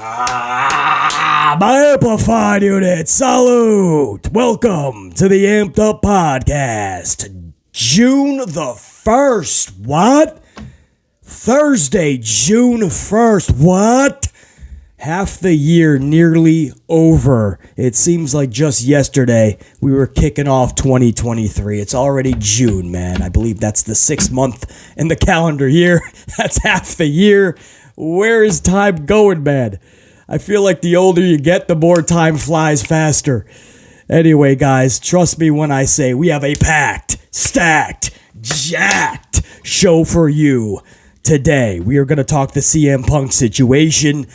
My amplified unit, salute! Welcome to the Amped Up Podcast. June the 1st, what? Thursday, June 1st, what? Half the year nearly over. It seems like just yesterday we were kicking off 2023. It's already June, man. I believe that's the 6th month in the calendar year. That's half the year. Where is time going, man? I feel like the older you get, the more time flies faster. Anyway, guys, trust me when I say we have a packed, stacked, jacked show for you today. We are going to talk the CM Punk situation.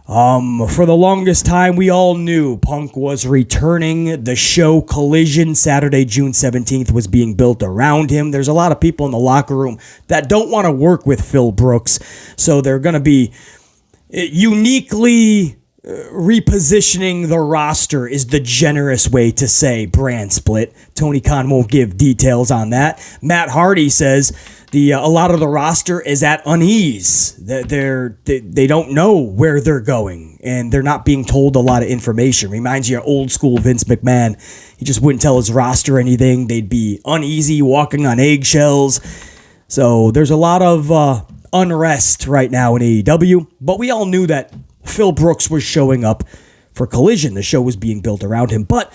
For the longest time, we all knew Punk was returning. The show Collision, Saturday, June 17th, was being built around him. There's a lot of people in the locker room that don't want to work with Phil Brooks, so they're going to be uniquely repositioning the roster is the generous way to say brand split. Tony Khan won't give details on that. Matt Hardy says a lot of the roster is at unease. They don't know where they're going, and they're not being told a lot of information. Reminds you of old school Vince McMahon. He just wouldn't tell his roster anything. They'd be uneasy, walking on eggshells. So there's a lot of unrest right now in AEW, but we all knew that Phil Brooks was showing up for Collision. The show was being built around him, but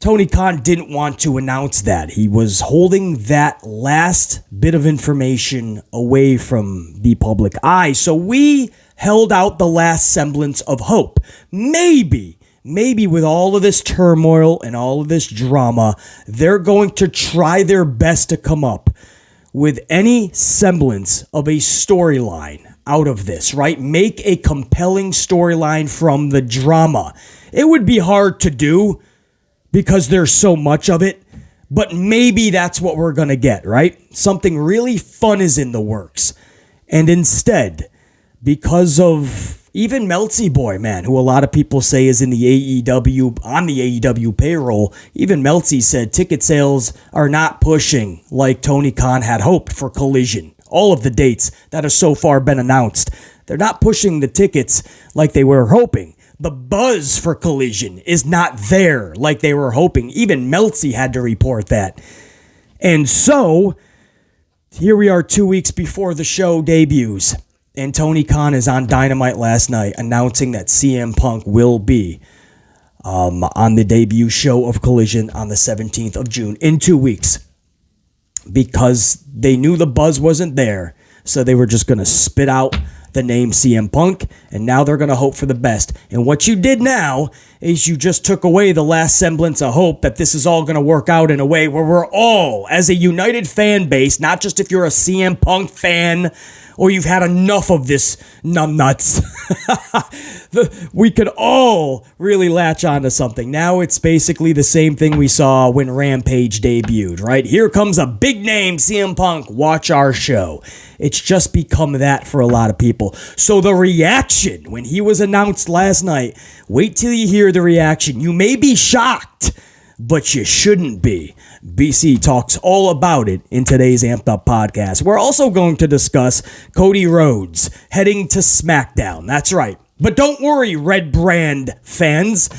Tony Khan didn't want to announce that. He was holding that last bit of information away from the public eye, so we held out the last semblance of hope. Maybe with all of this turmoil and all of this drama, they're going to try their best to come up with any semblance of a storyline out of this, right? Make a compelling storyline from the drama. It would be hard to do because there's so much of it, but maybe that's what we're going to get, right? Something really fun is in the works. And instead, because of even Meltzy Boy, man, who a lot of people say is in the AEW, on the AEW payroll, even Meltzy said ticket sales are not pushing like Tony Khan had hoped for Collision. All of the dates that have so far been announced, they're not pushing the tickets like they were hoping. The buzz for Collision is not there like they were hoping. Even Meltzy had to report that. And so, here we are 2 weeks before the show debuts. And Tony Khan is on Dynamite last night announcing that CM Punk will be on the debut show of Collision on the 17th of June in 2 weeks. Because they knew the buzz wasn't there, so they were just going to spit out the name CM Punk, and now they're going to hope for the best. And what you did now is you just took away the last semblance of hope that this is all going to work out in a way where we're all, as a united fan base, not just if you're a CM Punk fan or you've had enough of this numbnuts, we could all really latch onto something. Now it's basically the same thing we saw when Rampage debuted, right? Here comes a big name, CM Punk, watch our show. It's just become that for a lot of people. So the reaction when he was announced last night, wait till you hear the reaction. You may be shocked, but you shouldn't be. BC talks all about it in today's Amped Up podcast. We're also going to discuss Cody Rhodes heading to SmackDown. That's right. But don't worry, Red Brand fans.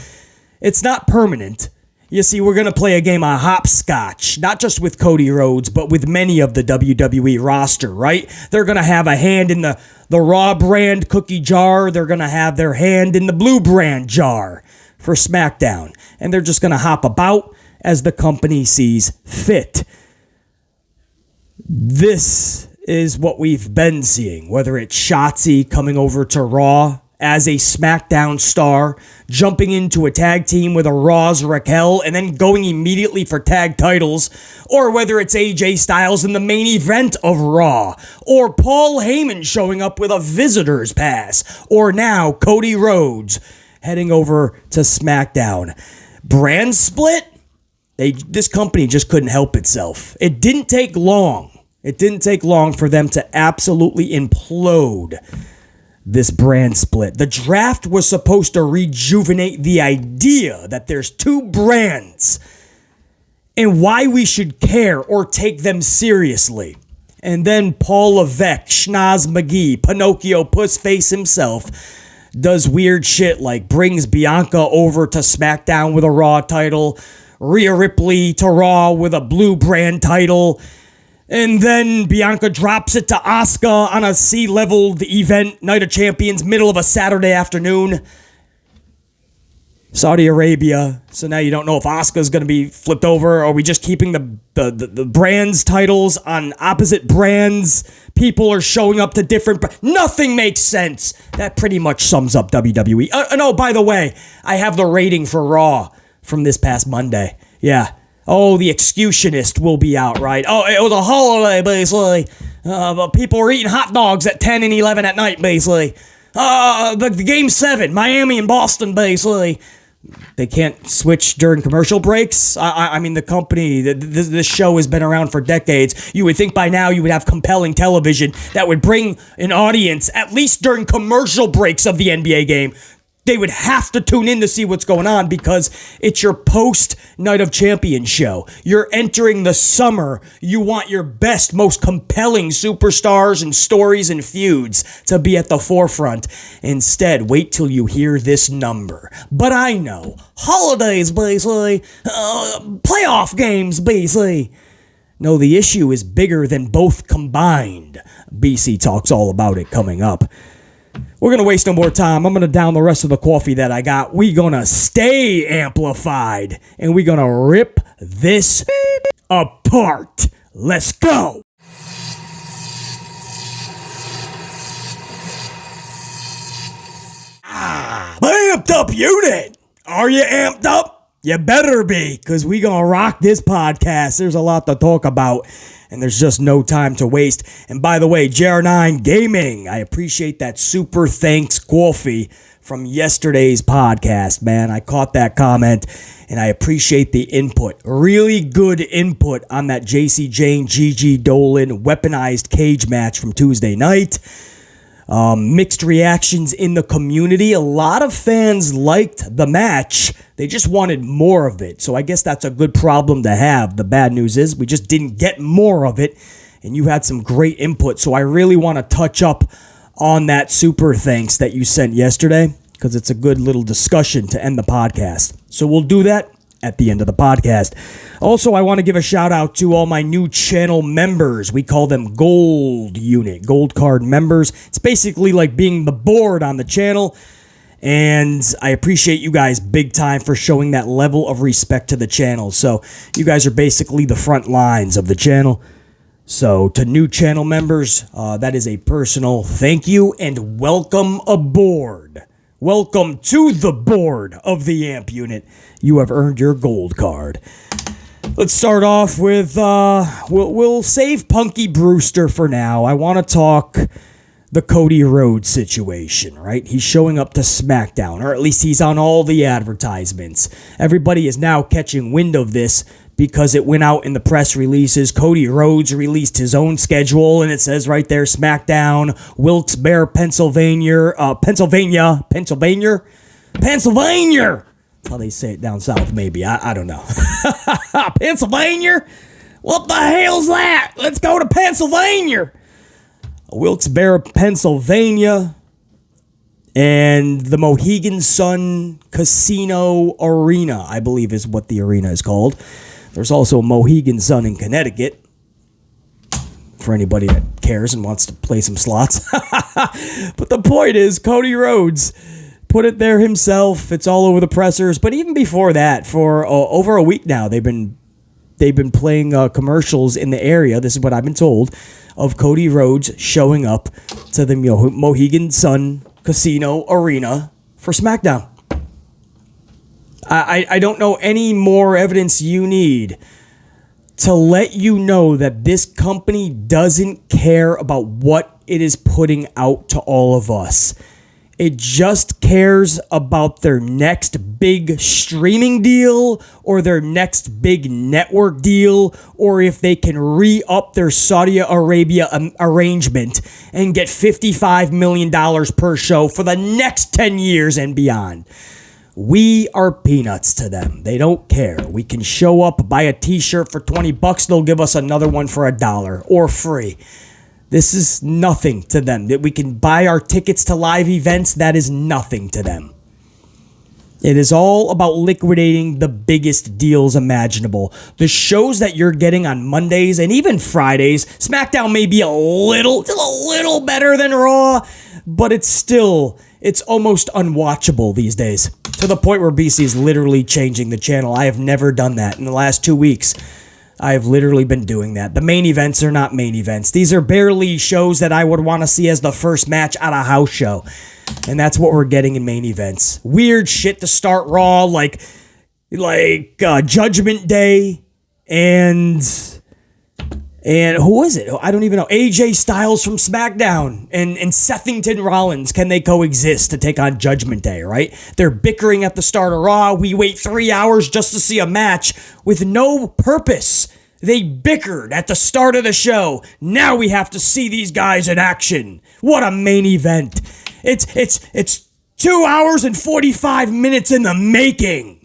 It's not permanent. You see, we're going to play a game of hopscotch, not just with Cody Rhodes, but with many of the WWE roster, right? They're going to have a hand in the Raw brand cookie jar. They're going to have their hand in the Blue brand jar for SmackDown. And they're just going to hop about as the company sees fit. This is what we've been seeing, whether it's Shotzi coming over to Raw as a SmackDown star, jumping into a tag team with a Raw's Raquel, and then going immediately for tag titles, or whether it's AJ Styles in the main event of Raw, or Paul Heyman showing up with a visitor's pass, or now Cody Rhodes heading over to SmackDown. Brand split? This company just couldn't help itself. It didn't take long. It didn't take long for them to absolutely implode this brand split. The draft was supposed to rejuvenate the idea that there's two brands and why we should care or take them seriously. And then Paul Levesque, Shnoz McGee, Pinocchio Pussface himself, does weird shit like brings Bianca over to SmackDown with a Raw title, Rhea Ripley to Raw with a blue brand title, and then Bianca drops it to Asuka on a C-leveled event, Night of Champions, middle of a Saturday afternoon. Saudi Arabia. So now you don't know if Asuka's going to be flipped over. Are we just keeping the brands titles on opposite brands? People are showing up to different... Nothing makes sense. That pretty much sums up WWE. Oh, by the way, I have the rating for Raw from this past Monday. Yeah. Oh, the Excutionist will be out, right? Oh, it was a holiday, basically. But people were eating hot dogs at 10 and 11 at night, basically. The Game 7, Miami and Boston, basically. They can't switch during commercial breaks. I mean, the company, this show has been around for decades. You would think by now you would have compelling television that would bring an audience, at least during commercial breaks of the NBA game. They would have to tune in to see what's going on because it's your post-Night of Champions show. You're entering the summer. You want your best, most compelling superstars and stories and feuds to be at the forefront. Instead, wait till you hear this number. But I know. Holidays, basically. Playoff games, basically. No, the issue is bigger than both combined. BC talks all about it coming up. We're going to waste no more time. I'm going to down the rest of the coffee that I got. We're going to stay amplified. And we're going to rip this apart. Let's go. Amped up unit. Are you amped up? You better be, because we're going to rock this podcast. There's a lot to talk about. And there's just no time to waste. And by the way, JR9 Gaming, I appreciate that super thanks coffee from yesterday's podcast, man. I caught that comment, and I appreciate the input. Really good input on that JC Jane, Gigi Dolan weaponized cage match from Tuesday night. Mixed reactions in the community. A lot of fans liked the match. They just wanted more of it. So I guess that's a good problem to have. The bad news is we just didn't get more of it. And you had some great input. So I really want to touch up on that super thanks that you sent yesterday, because it's a good little discussion to end the podcast. So we'll do that at the end of the podcast. Also, I want to give a shout out to all my new channel members. We call them Gold Unit, Gold Card members. It's basically like being the board on the channel. And I appreciate you guys big time for showing that level of respect to the channel. So you guys are basically the front lines of the channel. So to new channel members, that is a personal thank you and welcome aboard. Welcome to the board of the AMP unit. You have earned your gold card. Let's start off with, we'll save Punky Brewster for now. I want to talk the Cody Rhodes situation, right? He's showing up to SmackDown, or at least he's on all the advertisements. Everybody is now catching wind of this because it went out in the press releases. Cody Rhodes released his own schedule, and it says right there, SmackDown, Wilkes-Barre, Pennsylvania. That's how they say it down south, maybe. I don't know. Pennsylvania? What the hell's that? Let's go to Pennsylvania. Wilkes-Barre, Pennsylvania, and the Mohegan Sun Casino Arena, I believe is what the arena is called. There's also Mohegan Sun in Connecticut, for anybody that cares and wants to play some slots. But the point is, Cody Rhodes put it there himself. It's all over the pressers. But even before that, for over a week now, they've been playing commercials in the area. This is what I've been told, of Cody Rhodes showing up to the Mohegan Sun Casino Arena for SmackDown. I don't know any more evidence you need to let you know that this company doesn't care about what it is putting out to all of us. It just cares about their next big streaming deal or their next big network deal, or if they can re-up their Saudi Arabia arrangement and get $55 million per show for the next 10 years and beyond. We are peanuts to them. They don't care. We can show up, buy a t-shirt for $20. They'll give us another one for $1 or free. This is nothing to them. That we can buy our tickets to live events, that is nothing to them. It is all about liquidating the biggest deals imaginable. The shows that you're getting on Mondays and even Fridays, SmackDown may be a little better than Raw, but it's almost unwatchable these days. To the point where BC is literally changing the channel. I have never done that in the last 2 weeks. I have literally been doing that. The main events are not main events. These are barely shows that I would want to see as the first match at a house show. And that's what we're getting in main events. Weird shit to start Raw, like Judgment Day and who is it? I don't even know. AJ Styles from SmackDown and Sethington Rollins. Can they coexist to take on Judgment Day, right? They're bickering at the start of Raw. We wait 3 hours just to see a match with no purpose. They bickered at the start of the show. Now we have to see these guys in action. What a main event. It's 2 hours and 45 minutes in the making.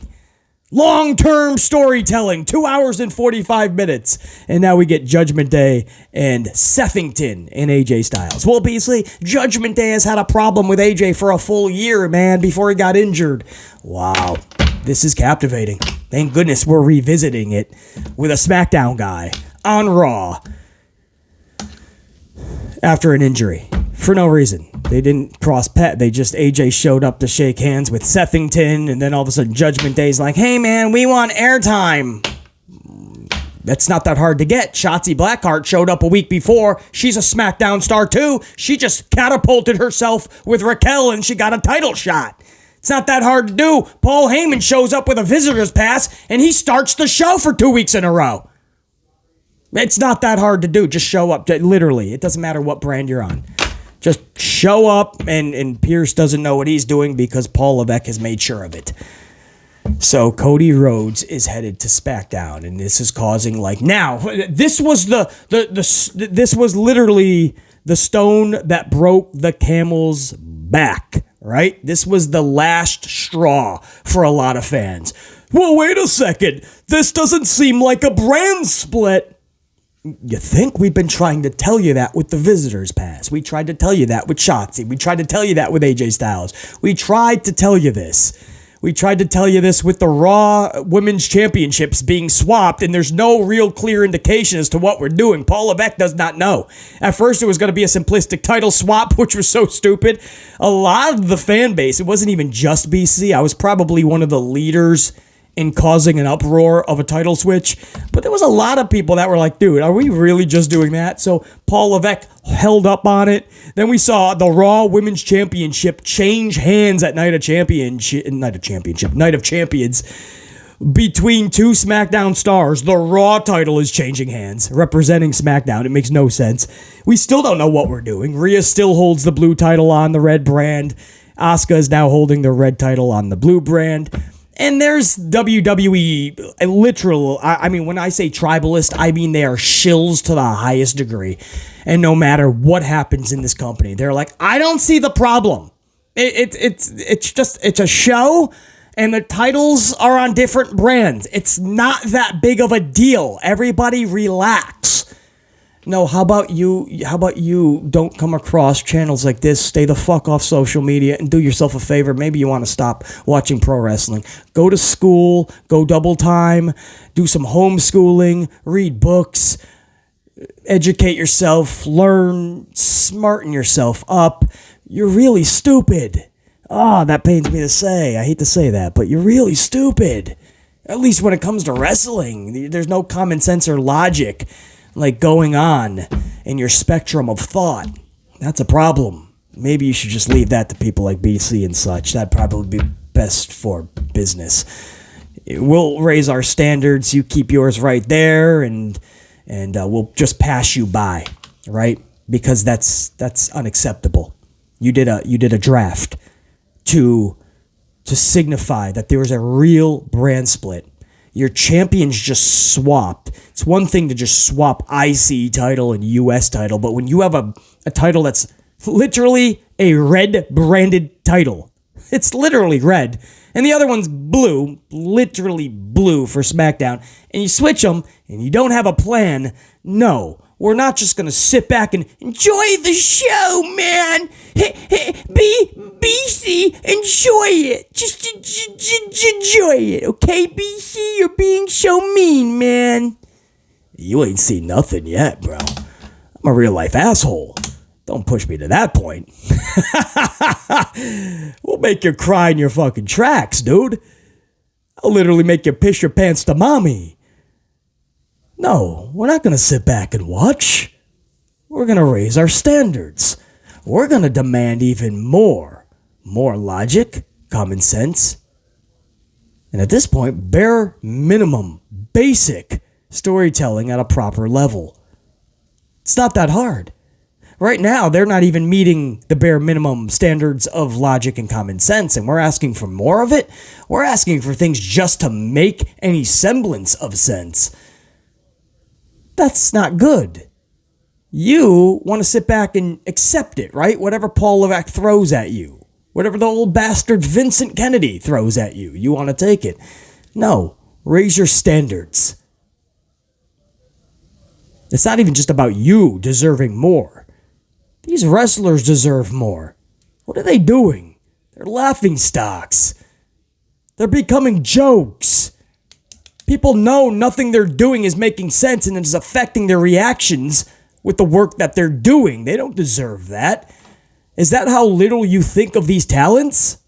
Long-term storytelling, 2 hours and 45 minutes. And now we get Judgment Day and Sethington and AJ Styles. Well, basically, Judgment Day has had a problem with AJ for a full year, man, before he got injured. Wow, this is captivating. Thank goodness we're revisiting it with a SmackDown guy on Raw after an injury. For no reason. They didn't cross pet. AJ showed up to shake hands with Sethington, and then all of a sudden Judgment Day's like, hey man, we want airtime. That's not that hard to get. Shotzi Blackheart showed up a week before. She's a SmackDown star too. She just catapulted herself with Raquel and she got a title shot. It's not that hard to do. Paul Heyman shows up with a visitor's pass and he starts the show for 2 weeks in a row. It's not that hard to do. Just show up. Literally. It doesn't matter what brand you're on. Just show up, and Pierce doesn't know what he's doing because Paul Levesque has made sure of it. So Cody Rhodes is headed to SmackDown, and this is causing now. This was this was literally the stone that broke the camel's back, right? This was the last straw for a lot of fans. Well, wait a second. This doesn't seem like a brand split. You think? We've been trying to tell you that with the Visitors Pass. We tried to tell you that with Shotzi. We tried to tell you that with AJ Styles. We tried to tell you this. We tried to tell you this with the Raw Women's Championships being swapped, and there's no real clear indication as to what we're doing. Paul Levesque does not know. At first, it was going to be a simplistic title swap, which was so stupid. A lot of the fan base, it wasn't even just BC. I was probably one of the leaders in causing an uproar of a title switch. But there was a lot of people that were like, dude, are we really just doing that? So Paul Levesque held up on it. Then we saw the Raw Women's Championship change hands at Night of Champions between two SmackDown stars. The Raw title is changing hands, representing SmackDown. It makes no sense. We still don't know what we're doing. Rhea still holds the blue title on the red brand. Asuka is now holding the red title on the blue brand. And there's WWE, literal, I mean, when I say tribalist, I mean they are shills to the highest degree. And no matter what happens in this company, they're like, I don't see the problem. It's a show, and the titles are on different brands. It's not that big of a deal. Everybody relax. No, how about you don't come across channels like this, stay the fuck off social media, and do yourself a favor. Maybe you want to stop watching pro wrestling. Go to school, go double time, do some homeschooling, read books, educate yourself, learn, smarten yourself up. You're really stupid. Oh, that pains me to say. I hate to say that, but you're really stupid. At least when it comes to wrestling, there's no common sense or logic going on in your spectrum of thought. That's a problem. Maybe you should just leave that to people like BC and such. That'd probably be best for business. We'll raise our standards. You keep yours right there, and we'll just pass you by, right? Because that's unacceptable. You did a draft to signify that there was a real brand split. Your champions just swapped. It's one thing to just swap IC title and US title, but when you have a title that's literally a red branded title, it's literally red, and the other one's blue, literally blue for SmackDown, and you switch them and you don't have a plan, no. We're not just going to sit back and enjoy the show, man. BC, enjoy it. Just enjoy it, okay, BC? You're being so mean, man. You ain't seen nothing yet, bro. I'm a real-life asshole. Don't push me to that point. We'll make you cry in your fucking tracks, dude. I'll literally make you piss your pants to mommy. No, we're not going to sit back and watch. We're going to raise our standards. We're going to demand even more. More logic, common sense, and at this point, bare minimum, basic storytelling at a proper level. It's not that hard. Right now, they're not even meeting the bare minimum standards of logic and common sense, and we're asking for more of it. We're asking for things just to make any semblance of sense. That's not good. You want to sit back and accept it, right? Whatever Paul Levesque throws at you, whatever the old bastard Vincent Kennedy throws at you, you want to take it. No, raise your standards. It's not even just about you deserving more. These wrestlers deserve more. What are they doing? They're laughing stocks. They're becoming jokes. People know nothing they're doing is making sense and it's affecting their reactions with the work that they're doing. They don't deserve that. Is that how little you think of these talents?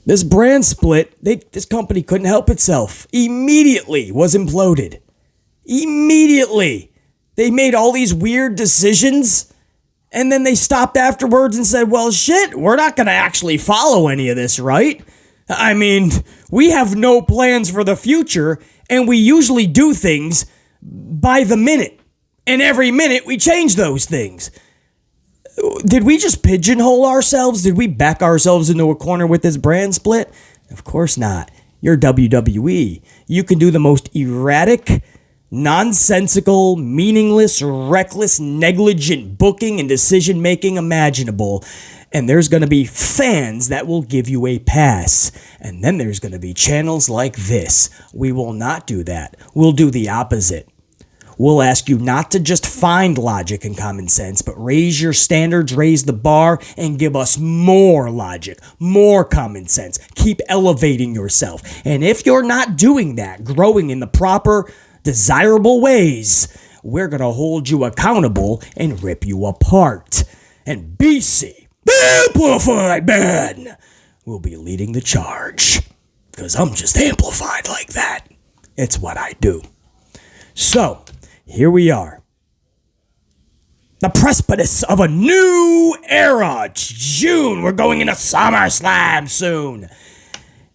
This brand split, this company couldn't help itself. Immediately was imploded. Immediately. They made all these weird decisions, and then they stopped afterwards and said, well, shit, we're not going to actually follow any of this, right? I mean, we have no plans for the future, and we usually do things by the minute. And every minute, we change those things. Did we just pigeonhole ourselves? Did we back ourselves into a corner with this brand split? Of course not. You're WWE. You can do the most erratic, nonsensical, meaningless, reckless, negligent booking and decision-making imaginable. And there's going to be fans that will give you a pass. And then there's going to be channels like this. We will not do that. We'll do the opposite. We'll ask you not to just find logic and common sense, but raise your standards, raise the bar, and give us more logic, more common sense. Keep elevating yourself. And if you're not doing that, growing in the proper, desirable ways, we're going to hold you accountable and rip you apart. And BC, the Amplified Man, will be leading the charge. Because I'm just amplified like that. It's what I do. So, here we are. The precipice of a new era. It's June. We're going into SummerSlam soon.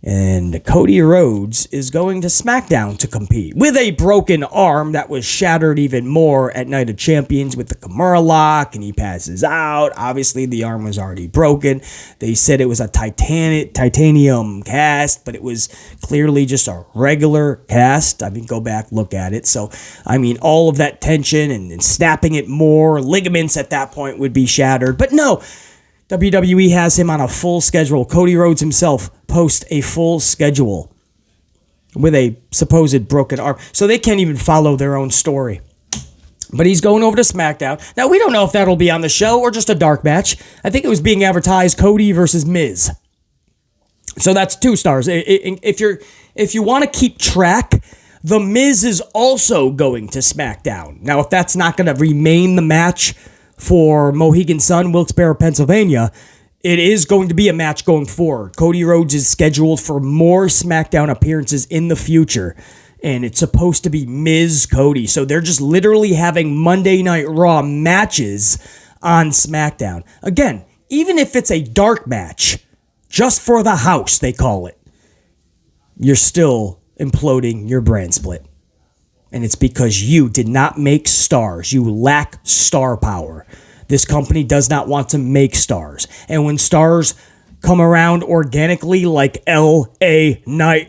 And Cody Rhodes is going to SmackDown to compete with a broken arm that was shattered even more at Night of Champions with the Kimura lock, and he passes out. Obviously, the arm was already broken. They said it was a titanium cast, but it was clearly just a regular cast. I mean, go back, look at it. So, I mean, all of that tension and snapping it more, ligaments at that point would be shattered. But no, WWE has him on a full schedule. Cody Rhodes himself posts a full schedule with a supposed broken arm. So they can't even follow their own story. But he's going over to SmackDown. Now, we don't know if that'll be on the show or just a dark match. I think it was being advertised Cody versus Miz. So that's 2 stars. If you want to keep track, The Miz is also going to SmackDown. Now, if that's not going to remain the match for Mohegan Sun, Wilkes-Barre, Pennsylvania, it is going to be a match going forward. Cody Rhodes is scheduled for more SmackDown appearances in the future, and it's supposed to be Miz Cody. So they're just literally having Monday Night Raw matches on SmackDown. Again, even if it's a dark match, just for the house, they call it, you're still imploding your brand split. And it's because you did not make stars. You lack star power. This company does not want to make stars. And when stars come around organically like LA Knight,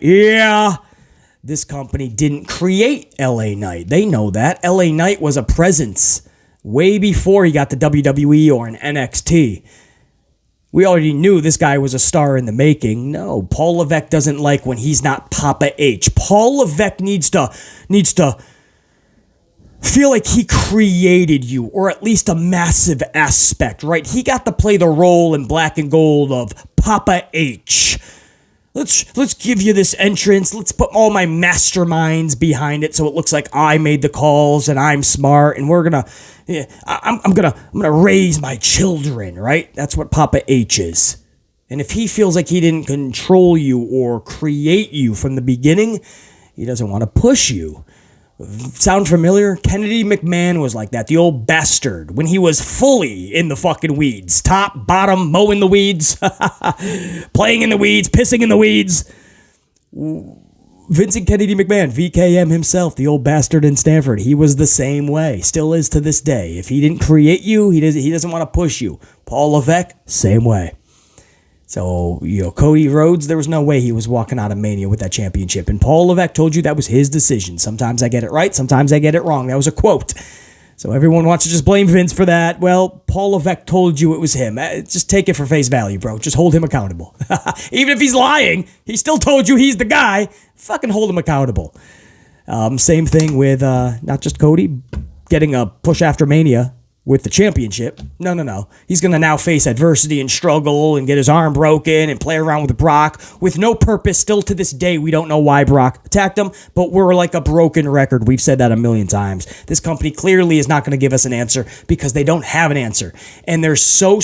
this company didn't create LA Knight. They know that. LA Knight was a presence way before he got to WWE or an NXT. We already knew this guy was a star in the making. No, Paul Levesque doesn't like when he's not Papa H. Paul Levesque needs to feel like he created you, or at least a massive aspect, right? He got to play the role in Black and Gold of Papa H. Let's give you this entrance. Let's put all my masterminds behind it so it looks like I made the calls and I'm smart and I'm gonna raise my children, right? That's what Papa H is. And if he feels like he didn't control you or create you from the beginning, he doesn't want to push you. Sound familiar? Kennedy McMahon was like that, the old bastard, when he was fully in the fucking weeds. Top, bottom, mowing the weeds, playing in the weeds, pissing in the weeds. Vincent Kennedy McMahon, VKM himself, the old bastard in Stanford, he was the same way, still is to this day. If he didn't create you, he doesn't want to push you. Paul Levesque, same way. So, Cody Rhodes, there was no way he was walking out of Mania with that championship. And Paul Levesque told you that was his decision. Sometimes I get it right, sometimes I get it wrong. That was a quote. So everyone wants to just blame Vince for that. Well, Paul Levesque told you it was him. Just take it for face value, bro. Just hold him accountable. Even if he's lying, he still told you he's the guy. Fucking hold him accountable. Same thing with not just Cody getting a push after Mania with the championship. No. He's going to now face adversity and struggle and get his arm broken and play around with Brock with no purpose. Still to this day, we don't know why Brock attacked him, but we're like a broken record. We've said that a million times. This company clearly is not going to give us an answer because they don't have an answer. And they're so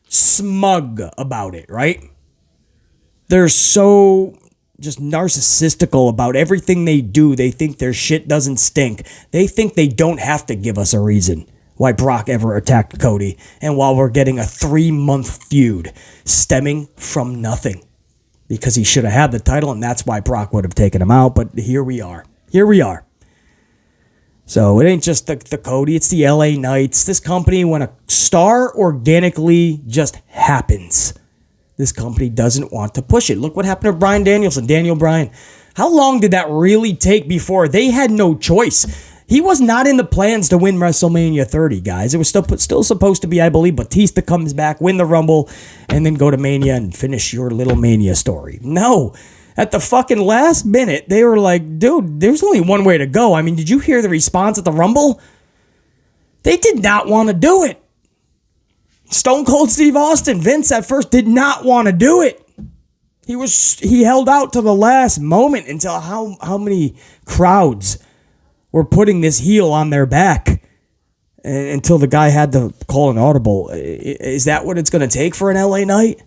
smug about it, right? They're so just narcissistical about everything they do. They think their shit doesn't stink. They think they don't have to give us a reason why Brock ever attacked Cody, and while we're getting a 3-month feud stemming from nothing because he should have had the title, and that's why Brock would have taken him out. But here we are. So it ain't just the Cody, it's the LA Knights. This company, when a star organically just happens, this company doesn't want to push it. Look what happened to Bryan Danielson, Daniel Bryan. How long did that really take before they had no choice? He was not in the plans to win WrestleMania 30, guys. It was still supposed to be, I believe, Batista comes back, win the Rumble, and then go to Mania and finish your little Mania story. No. At the fucking last minute, they were like, dude, there's only one way to go. I mean, did you hear the response at the Rumble? They did not want to do it. Stone Cold Steve Austin, Vince at first did not want to do it. He held out to the last moment until how many crowds were putting this heel on their back until the guy had to call an audible. Is that what it's going to take for an LA Knight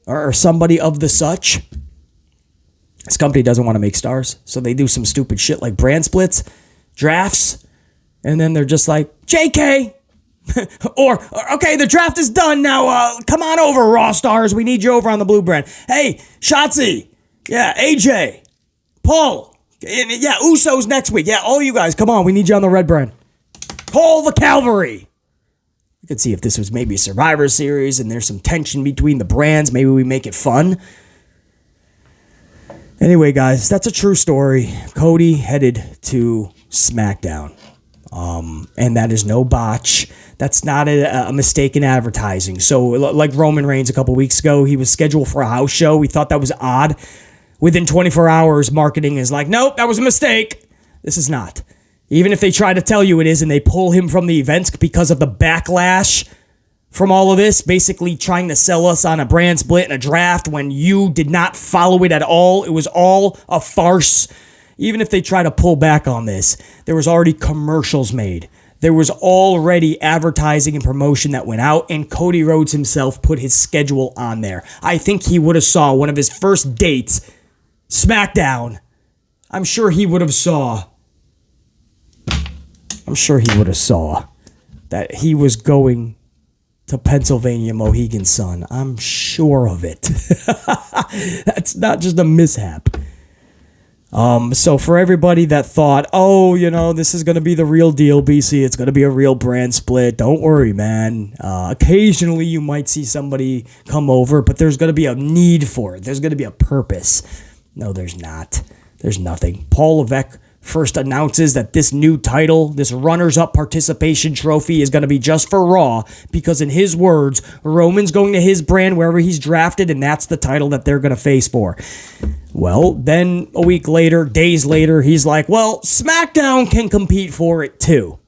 or somebody of the such? This company doesn't want to make stars, so they do some stupid shit like brand splits, drafts, and then they're just like, JK. or, okay, the draft is done now. Come on over, Raw stars. We need you over on the blue brand. Hey, Shotzi. Yeah, AJ. Paul. Yeah, Usos next week. Yeah, all you guys, come on. We need you on the red brand. Call the cavalry. You could see if this was maybe a Survivor Series and there's some tension between the brands. Maybe we make it fun. Anyway, guys, that's a true story. Cody headed to SmackDown. And that is no botch. That's not a mistake in advertising. So like Roman Reigns a couple weeks ago, he was scheduled for a house show. We thought that was odd. Within 24 hours, marketing is like, nope, that was a mistake. This is not. Even if they try to tell you it is and they pull him from the events because of the backlash from all of this, basically trying to sell us on a brand split and a draft when you did not follow it at all. It was all a farce. Even if they try to pull back on this, there was already commercials made. There was already advertising and promotion that went out, and Cody Rhodes himself put his schedule on there. I think he would have saw one of his first dates, SmackDown. I'm sure he would have saw that he was going to Pennsylvania Mohegan Sun. I'm sure of it. That's not just a mishap. So for everybody that thought, this is going to be the real deal, BC, it's going to be a real brand split, don't worry, man. Occasionally you might see somebody come over, but there's going to be a need for it. There's going to be a purpose. No, there's not. There's nothing. Paul Levesque first announces that this new title, this runners-up participation trophy, is going to be just for Raw, because in his words, Roman's going to his brand wherever he's drafted, and that's the title that they're going to face for. Well, then a week later, days later, he's like, well, SmackDown can compete for it too.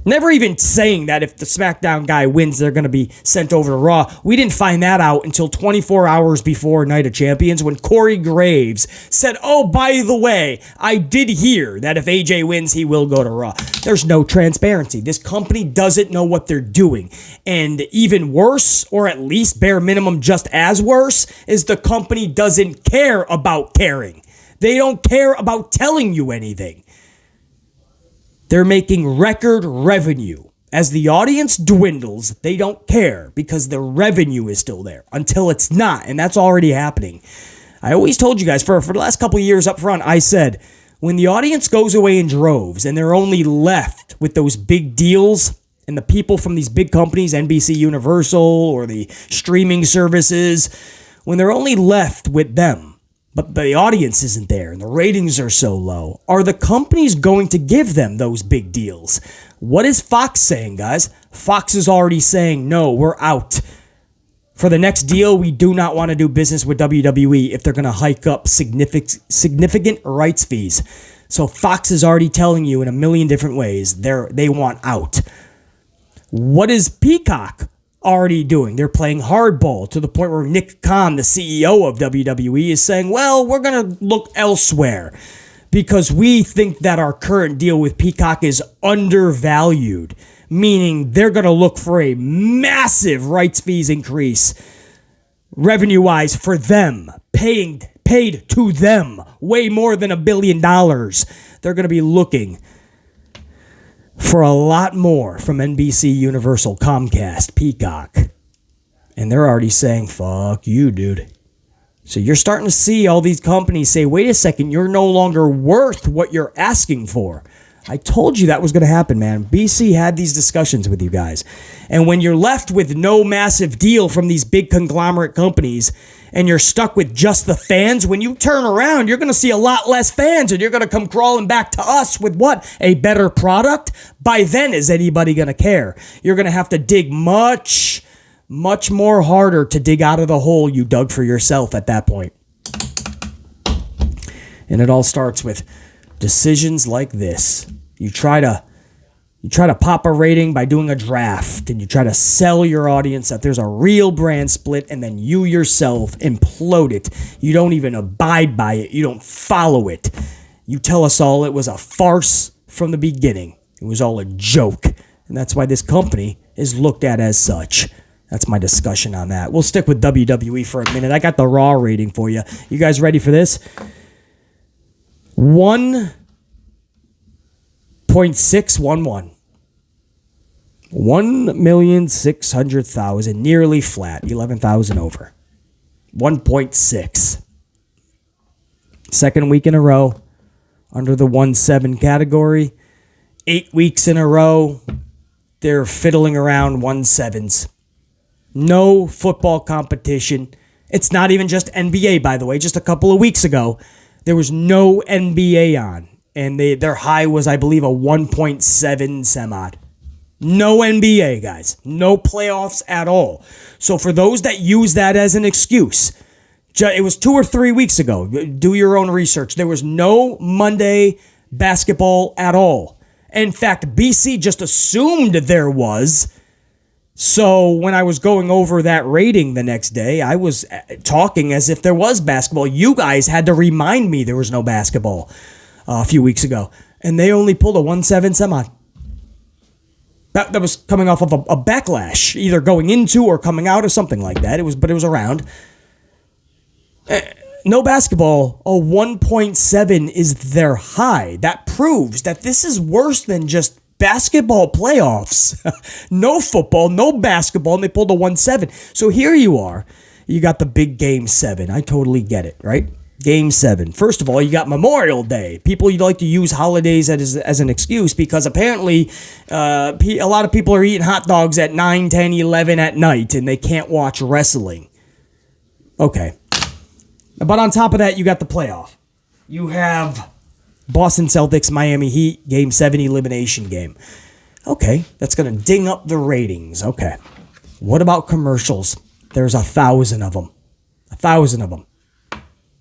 Never even saying that if the SmackDown guy wins, they're going to be sent over to Raw. We didn't find that out until 24 hours before Night of Champions, when Corey Graves said, oh, by the way, I did hear that if AJ wins, he will go to Raw. There's no transparency. This company doesn't know what they're doing. And even worse, or at least bare minimum just as worse, is the company doesn't care about caring. They don't care about telling you anything. They're making record revenue. As the audience dwindles, they don't care because the revenue is still there until it's not, and that's already happening. I always told you guys, for the last couple of years up front, I said, when the audience goes away in droves and they're only left with those big deals and the people from these big companies, NBC Universal or the streaming services, when they're only left with them, but the audience isn't there and the ratings are so low, are the companies going to give them those big deals? What is Fox saying, guys? Fox is already saying, no, we're out. For the next deal, we do not want to do business with WWE if they're going to hike up significant rights fees. So Fox is already telling you in a million different ways they want out. What is Peacock already doing? They're playing hardball to the point where Nick Khan, the CEO of WWE, is saying, well, we're going to look elsewhere because we think that our current deal with Peacock is undervalued, meaning they're going to look for a massive rights fees increase revenue-wise for them, paid to them way more than $1 billion. They're going to be looking for a lot more from NBC, Universal, Comcast, Peacock. And they're already saying, fuck you, dude. So you're starting to see all these companies say, wait a second, you're no longer worth what you're asking for. I told you that was going to happen, man. BC had these discussions with you guys. And when you're left with no massive deal from these big conglomerate companies and you're stuck with just the fans, when you turn around, you're going to see a lot less fans and you're going to come crawling back to us with what? A better product? By then, is anybody going to care? You're going to have to dig much more harder to dig out of the hole you dug for yourself at that point. And it all starts with decisions like this. You try to pop a rating by doing a draft, and you try to sell your audience that there's a real brand split, and then you yourself implode it. You don't even abide by it. You don't follow it. You tell us all it was a farce from the beginning. It was all a joke. And that's why this company is looked at as such. That's my discussion on that. We'll stick with WWE for a minute. I got the Raw rating for you. You guys ready for this? 1.611. 1,600,000, nearly flat, 11,000 over. 1.6. Second week in a row under the 1.7 category. 8 weeks in a row, they're fiddling around 1.7s. No football competition. It's not even just NBA, by the way. Just a couple of weeks ago, there was no NBA on. And their high was, I believe, a 1.7 some odd. No NBA, guys. No playoffs at all. So for those that use that as an excuse, it was 2 or 3 weeks ago. Do your own research. There was no Monday basketball at all. In fact, BC just assumed there was. So when I was going over that rating the next day, I was talking as if there was basketball. You guys had to remind me there was no basketball a few weeks ago. And they only pulled a 1.7 semi. That was coming off of a backlash, either going into or coming out or something like that. It was around. No basketball, a 1.7 is their high. That proves that this is worse than just basketball playoffs. No football, no basketball, and they pulled a 1.7. So here you are. You got the big Game 7. I totally get it, right? Game 7. First of all, you got Memorial Day. People like to use holidays as an excuse because apparently a lot of people are eating hot dogs at 9, 10, 11 at night and they can't watch wrestling. Okay. But on top of that, you got the playoff. You have Boston Celtics, Miami Heat, Game 7 elimination game. Okay, that's going to ding up the ratings. Okay. What about commercials? There's 1,000 of them. 1,000 of them.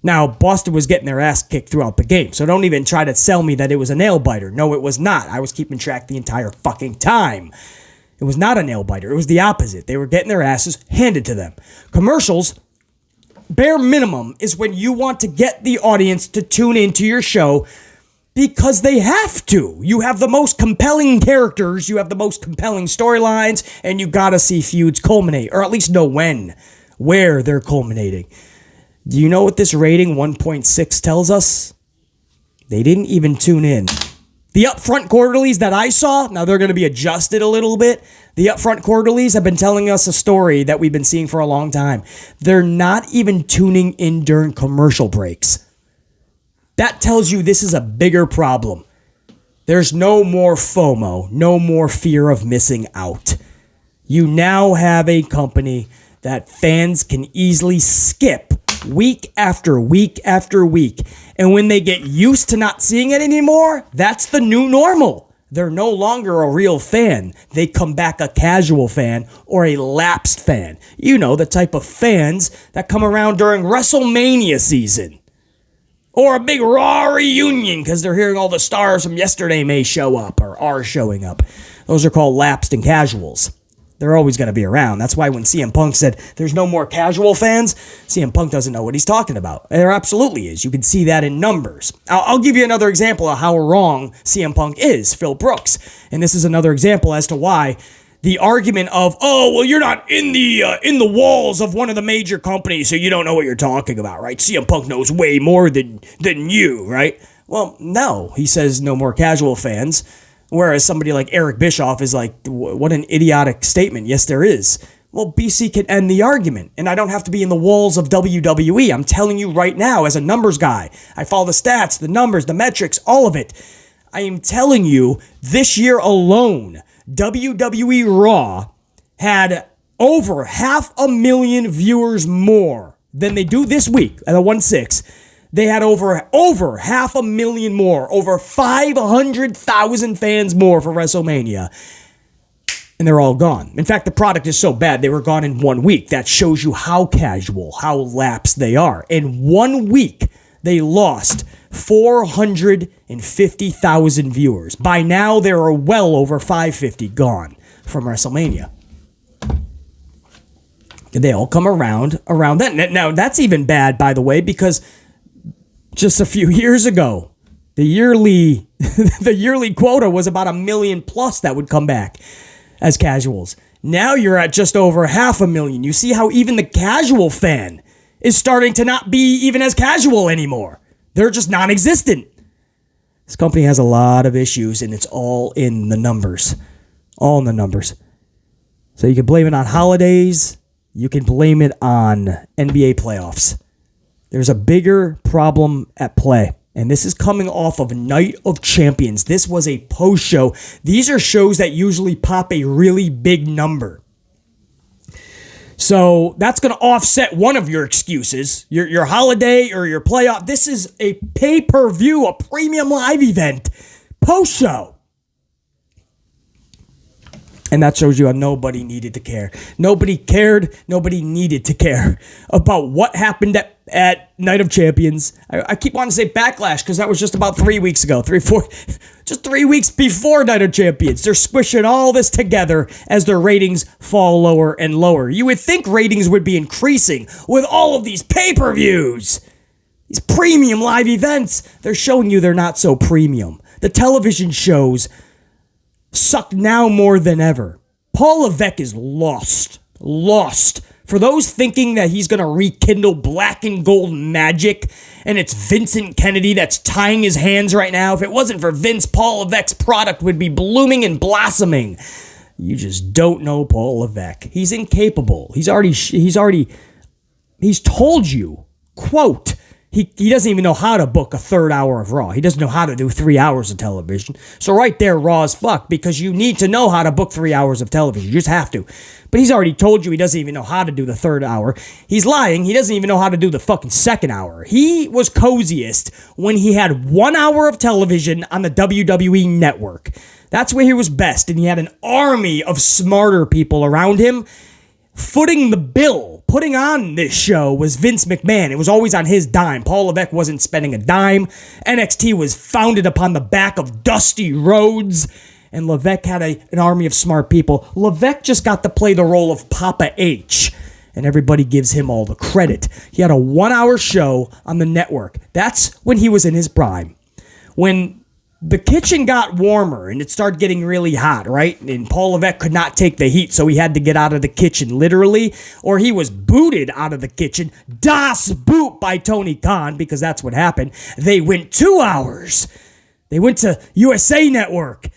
Now, Boston was getting their ass kicked throughout the game, so don't even try to sell me that it was a nail-biter. No, it was not. I was keeping track the entire fucking time. It was not a nail-biter. It was the opposite. They were getting their asses handed to them. Commercials, bare minimum, is when you want to get the audience to tune into your show because they have to. You have the most compelling characters, you have the most compelling storylines, and you gotta see feuds culminate, or at least know where they're culminating. Do you know what this rating 1.6 tells us? They didn't even tune in. The upfront quarterlies that I saw, now they're gonna be adjusted a little bit. The upfront quarterlies have been telling us a story that we've been seeing for a long time. They're not even tuning in during commercial breaks. That tells you this is a bigger problem. There's no more FOMO, no more fear of missing out. You now have a company that fans can easily skip week after week after week. And when they get used to not seeing it anymore, that's the new normal. They're no longer a real fan. They come back a casual fan or a lapsed fan. You know, the type of fans that come around during WrestleMania season. Or a big Raw reunion because they're hearing all the stars from yesterday may show up or are showing up. Those are called lapsed and casuals. They're always going to be around. That's why when CM Punk said there's no more casual fans, CM Punk doesn't know what he's talking about. There absolutely is. You can see that in numbers. I'll give you another example of how wrong CM Punk is, Phil Brooks. And this is another example as to why the argument of, oh, well, you're not in the walls of one of the major companies, so you don't know what you're talking about, right? CM Punk knows way more than you, right? Well, no, he says no more casual fans, whereas somebody like Eric Bischoff is like, what an idiotic statement. Yes, there is. Well, BC can end the argument, and I don't have to be in the walls of WWE. I'm telling you right now, as a numbers guy, I follow the stats, the numbers, the metrics, all of it. I am telling you, this year alone, WWE RAW had over 500,000 viewers more than they do this week at a 1.6. They had over 500,000 more, over 500,000 fans more for WrestleMania. And they're all gone. In fact, the product is so bad, they were gone in 1 week. That shows you how casual, how lapsed they are. In 1 week, they lost 450,000 viewers. By now, there are well over 550 gone from WrestleMania. They all come around that. Now, that's even bad, by the way, because just a few years ago, the yearly quota was about 1 million plus that would come back as casuals. Now you're at just over 500,000. You see how even the casual fan is starting to not be even as casual anymore. They're just non-existent. This company has a lot of issues, and it's all in the numbers. All in the numbers. So you can blame it on holidays. You can blame it on NBA playoffs. There's a bigger problem at play, and this is coming off of Night of Champions. This was a post-show. These are shows that usually pop a really big number. So that's going to offset one of your excuses, your holiday or your playoff. This is a pay-per-view, a premium live event, post-show. And that shows you how nobody needed to care. Nobody cared. Nobody needed to care about what happened at Night of Champions. I keep wanting to say Backlash because that was just about 3 weeks ago. Just 3 weeks before Night of Champions. They're squishing all this together as their ratings fall lower and lower. You would think ratings would be increasing with all of these pay-per-views. These premium live events. They're showing you they're not so premium. The television shows suck now more than ever. Paul Levesque is lost. For those thinking that he's going to rekindle black and gold magic and it's Vincent Kennedy that's tying his hands right now, if it wasn't for Vince, Paul Levesque's product would be blooming and blossoming. You just don't know Paul Levesque. He's incapable. He's told you, quote, He doesn't even know how to book a third hour of Raw. He doesn't know how to do 3 hours of television. So right there, Raw is fucked because you need to know how to book 3 hours of television. You just have to. But he's already told you he doesn't even know how to do the third hour. He's lying. He doesn't even know how to do the fucking second hour. He was coziest when he had 1 hour of television on the WWE network. That's where he was best. And he had an army of smarter people around him. Footing the bill, putting on this show was Vince McMahon. It was always on his dime. Paul Levesque wasn't spending a dime. NXT was founded upon the back of Dusty Rhodes, and Levesque had an army of smart people. Levesque just got to play the role of Papa H, and everybody gives him all the credit. He had a 1 hour show on the network. That's when he was in his prime. When the kitchen got warmer and it started getting really hot, right? And Paul Levesque could not take the heat, so he had to get out of the kitchen, literally, or he was booted out of the kitchen. Das Boot by Tony Khan, because that's what happened. They went 2 hours. They went to USA Network.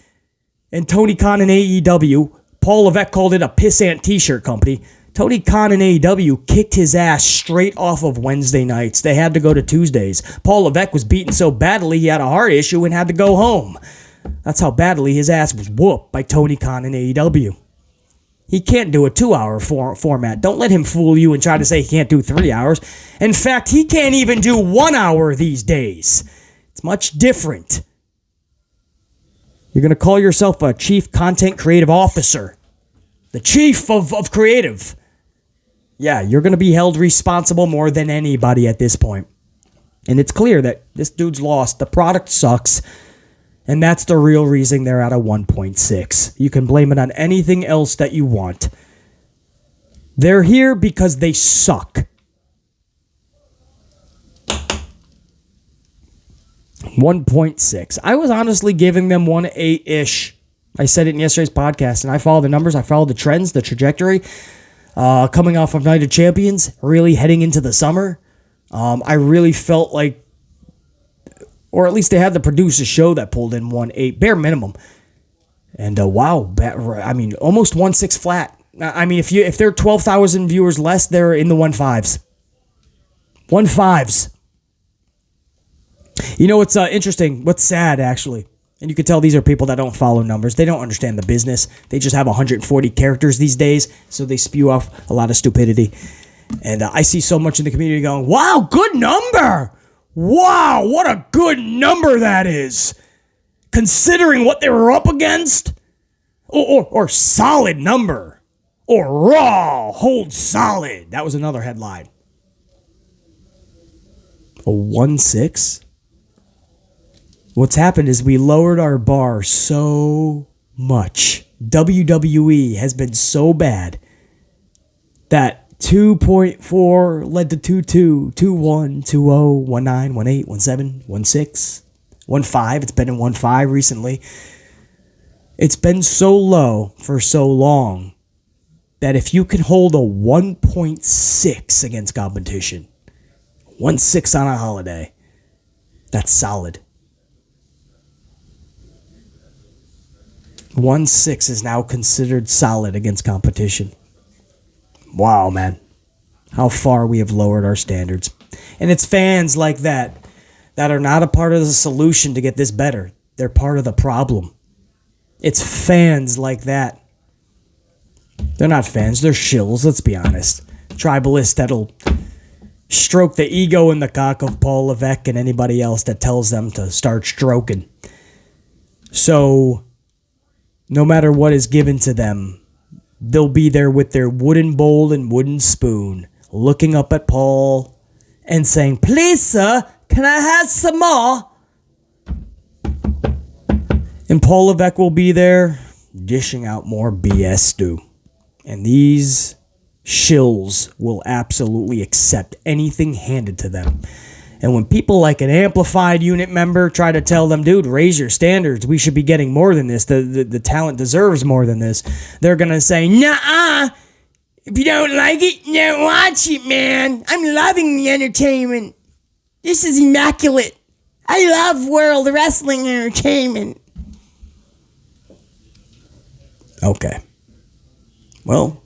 And Tony Khan and AEW, Paul Levesque called it a pissant t-shirt company. Tony Khan and AEW kicked his ass straight off of Wednesday nights. They had to go to Tuesdays. Paul Levesque was beaten so badly he had a heart issue and had to go home. That's how badly his ass was whooped by Tony Khan and AEW. He can't do a 2 hour format. Don't let him fool you and try to say he can't do 3 hours. In fact, he can't even do 1 hour these days. It's much different. You're going to call yourself a chief content creative officer. The chief of creative. Yeah, you're going to be held responsible more than anybody at this point. And it's clear that this dude's lost. The product sucks. And that's the real reason they're at a 1.6. You can blame it on anything else that you want. They're here because they suck. 1.6. I was honestly giving them 1.8-ish. I said it in yesterday's podcast, and I follow the numbers. I follow the trends, the trajectory. Coming off of Night of Champions, really heading into the summer, I really felt like, or at least they had to produce a show that pulled in 1.8, bare minimum. And wow, I mean, almost 1.6 flat. I mean, if they're 12,000 viewers less, they're in the 1.5s. 1.5s. You know what's interesting? What's sad, actually? And you can tell these are people that don't follow numbers. They don't understand the business. They just have 140 characters these days, so they spew off a lot of stupidity. And I see so much in the community going, wow, good number. Wow, what a good number that is. Considering what they were up against. Or solid number. Or Raw, hold solid. That was another headline. A 1.6? What's happened is we lowered our bar so much. WWE has been so bad that 2.4 led to 2.2, 2.1, 2.0, 1.9, 1.8, 1.7, 1.6, 1.5. It's been in 1.5 recently. It's been so low for so long that if you can hold a 1.6 against competition, 1.6 on a holiday, that's solid. 1.6 is now considered solid against competition. Wow, man. How far we have lowered our standards. And it's fans like that are not a part of the solution to get this better. They're part of the problem. It's fans like that. They're not fans. They're shills, let's be honest. Tribalists that'll stroke the ego in the cock of Paul Levesque and anybody else that tells them to start stroking. So no matter what is given to them, they'll be there with their wooden bowl and wooden spoon, looking up at Paul and saying, please, sir, can I have some more? And Paul Levesque will be there dishing out more BS stew. And these shills will absolutely accept anything handed to them. And when people like an amplified unit member try to tell them, dude, raise your standards, we should be getting more than this, the talent deserves more than this, they're going to say, nah, if you don't like it, don't watch it, man. I'm loving the entertainment. This is immaculate. I love World Wrestling Entertainment. Okay. Well,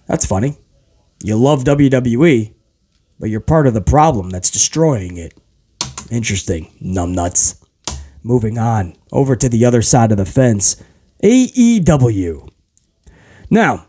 that's funny. You love WWE. but you're part of the problem that's destroying it. Interesting, numbnuts. Moving on, over to the other side of the fence, AEW. Now,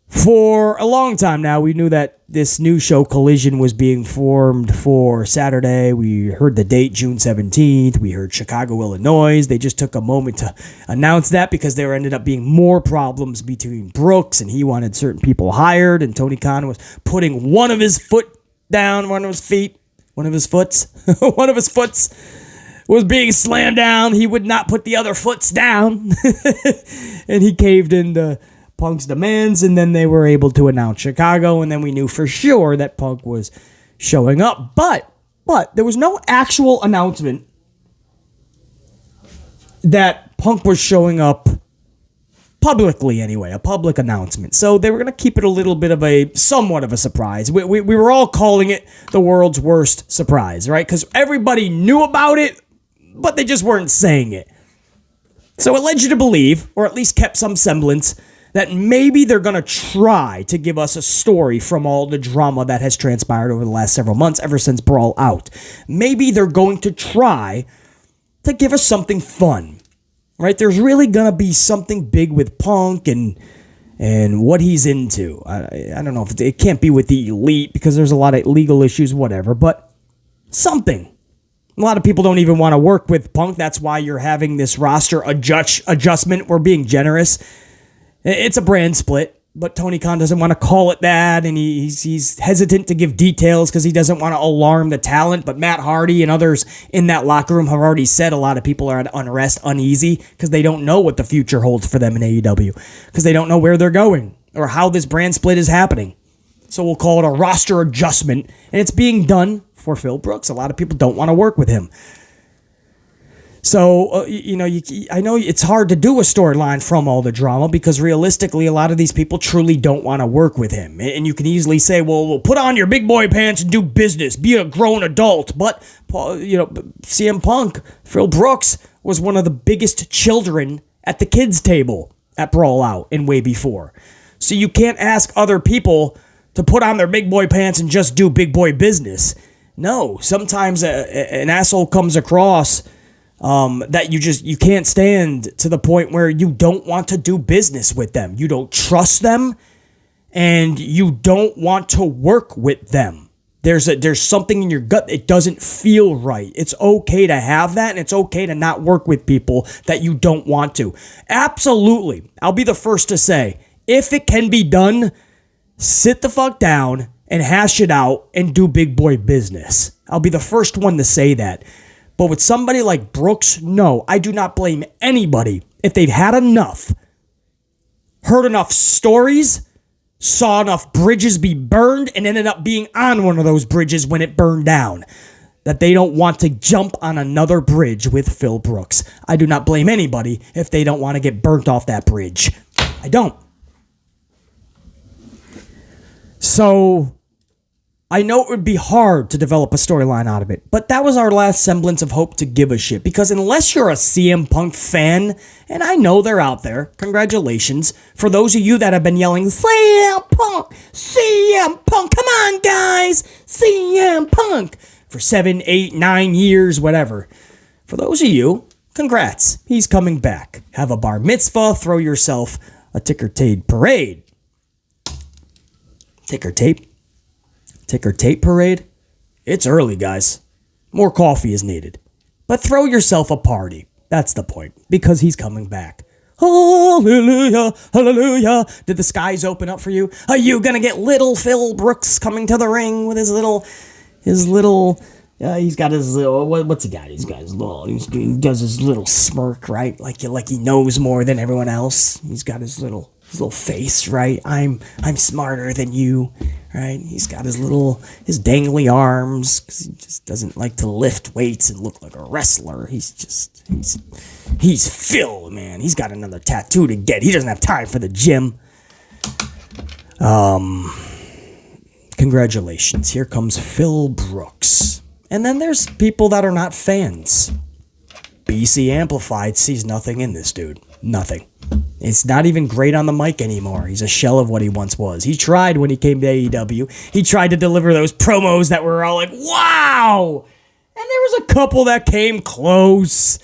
for a long time now, we knew that this new show, Collision, was being formed for Saturday. We heard the date, June 17th. We heard Chicago, Illinois. They just took a moment to announce that because there ended up being more problems between Brooks, and he wanted certain people hired, and Tony Khan was putting one of his foots was being slammed down. He would not put the other foots down. And he caved into Punk's demands, and then they were able to announce Chicago, and then we knew for sure that Punk was showing up. But there was no actual announcement that Punk was showing up publicly anyway, a public announcement. So they were going to keep it a little bit of somewhat of a surprise. We were all calling it the world's worst surprise, right? Because everybody knew about it, but they just weren't saying it. So it led you to believe, or at least kept some semblance, that maybe they're going to try to give us a story from all the drama that has transpired over the last several months, ever since Brawl Out. Maybe they're going to try to give us something fun, right? There's really going to be something big with Punk and what he's into. I don't know if it can't be with the Elite because there's a lot of legal issues, whatever, but something. A lot of people don't even want to work with Punk. That's why you're having this roster adjustment. We're being generous. It's a brand split, but Tony Khan doesn't want to call it that, and he's hesitant to give details because he doesn't want to alarm the talent. But Matt Hardy and others in that locker room have already said a lot of people are at unrest, uneasy, because they don't know what the future holds for them in AEW, because they don't know where they're going or how this brand split is happening. So we'll call it a roster adjustment, and it's being done for Phil Brooks. A lot of people don't want to work with him. So, I know it's hard to do a storyline from all the drama because realistically, a lot of these people truly don't want to work with him. And you can easily say, well, put on your big boy pants and do business. Be a grown adult. But, CM Punk, Phil Brooks, was one of the biggest children at the kids' table at Brawl Out and way before. So you can't ask other people to put on their big boy pants and just do big boy business. No, sometimes an asshole comes across that you can't stand to the point where you don't want to do business with them. You don't trust them, and you don't want to work with them. There's something in your gut that doesn't feel right. It's okay to have that, and it's okay to not work with people that you don't want to. Absolutely. I'll be the first to say, if it can be done, sit the fuck down and hash it out and do big boy business. I'll be the first one to say that. But with somebody like Brooks, no, I do not blame anybody if they've had enough, heard enough stories, saw enough bridges be burned, and ended up being on one of those bridges when it burned down, that they don't want to jump on another bridge with Phil Brooks. I do not blame anybody if they don't want to get burnt off that bridge. I don't. So I know it would be hard to develop a storyline out of it, but that was our last semblance of hope to give a shit, because unless you're a CM Punk fan, and I know they're out there, congratulations, for those of you that have been yelling, CM Punk, come on guys, CM Punk, for 7, 8, 9 years, whatever. For those of you, congrats, he's coming back. Have a bar mitzvah, throw yourself a ticker tape parade. Ticker tape parade? It's early, guys. More coffee is needed. But throw yourself a party. That's the point. Because he's coming back. Hallelujah, hallelujah. Did the skies open up for you? Are you gonna get little Phil Brooks coming to the ring with his little, he's got his little, what's he got? He does his little smirk, right? Like he knows more than everyone else. He's got his little face, right? I'm smarter than you, right? He's got his dangly arms, because he just doesn't like to lift weights and look like a wrestler. He's Phil, man. He's got another tattoo to get. He doesn't have time for the gym. Congratulations. Here comes Phil Brooks. And then there's people that are not fans. BC Amplified sees nothing in this dude. Nothing. It's not even great on the mic anymore. He's a shell of what he once was. He tried when he came to AEW. He tried to deliver those promos that were all like, wow! And there was a couple that came close.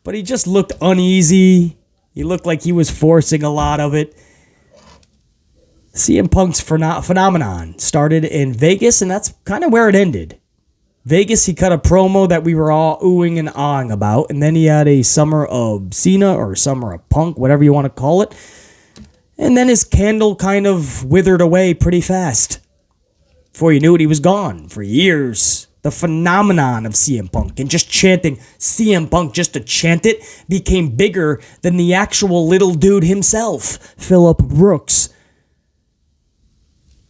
But he just looked uneasy. He looked like he was forcing a lot of it. CM Punk's phenomenon started in Vegas, and that's kind of where it ended. Vegas, he cut a promo that we were all oohing and ahhing about, and then he had a Summer of Cena or Summer of Punk, whatever you want to call it, and then his candle kind of withered away pretty fast. Before you knew it, he was gone for years. The phenomenon of CM Punk and just chanting CM Punk just to chant it became bigger than the actual little dude himself, Phillip Brooks.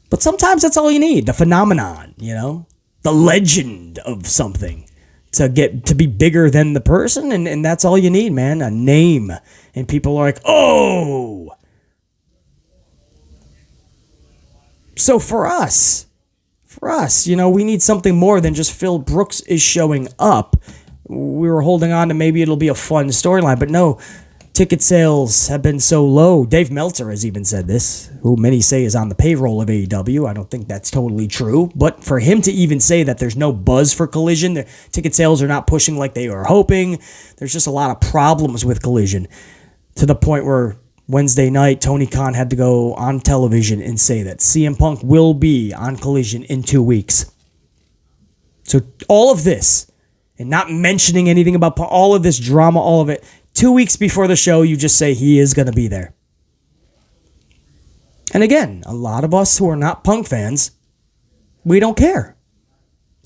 But sometimes that's all you need, the phenomenon, you know? The legend of something to be bigger than the person, and that's all you need, man, a name. And people are like, oh! So for us, you know, we need something more than just Phil Brooks is showing up. We were holding on to maybe it'll be a fun storyline, but no, ticket sales have been so low. Dave Meltzer has even said this, who many say is on the payroll of AEW. I don't think that's totally true, but for him to even say that there's no buzz for Collision, the ticket sales are not pushing like they were hoping, there's just a lot of problems with Collision, to the point where Wednesday night, Tony Khan had to go on television and say that CM Punk will be on Collision in 2 weeks. So all of this, and not mentioning anything about all of this drama, all of it, 2 weeks before the show, you just say he is going to be there. And again, a lot of us who are not Punk fans, we don't care.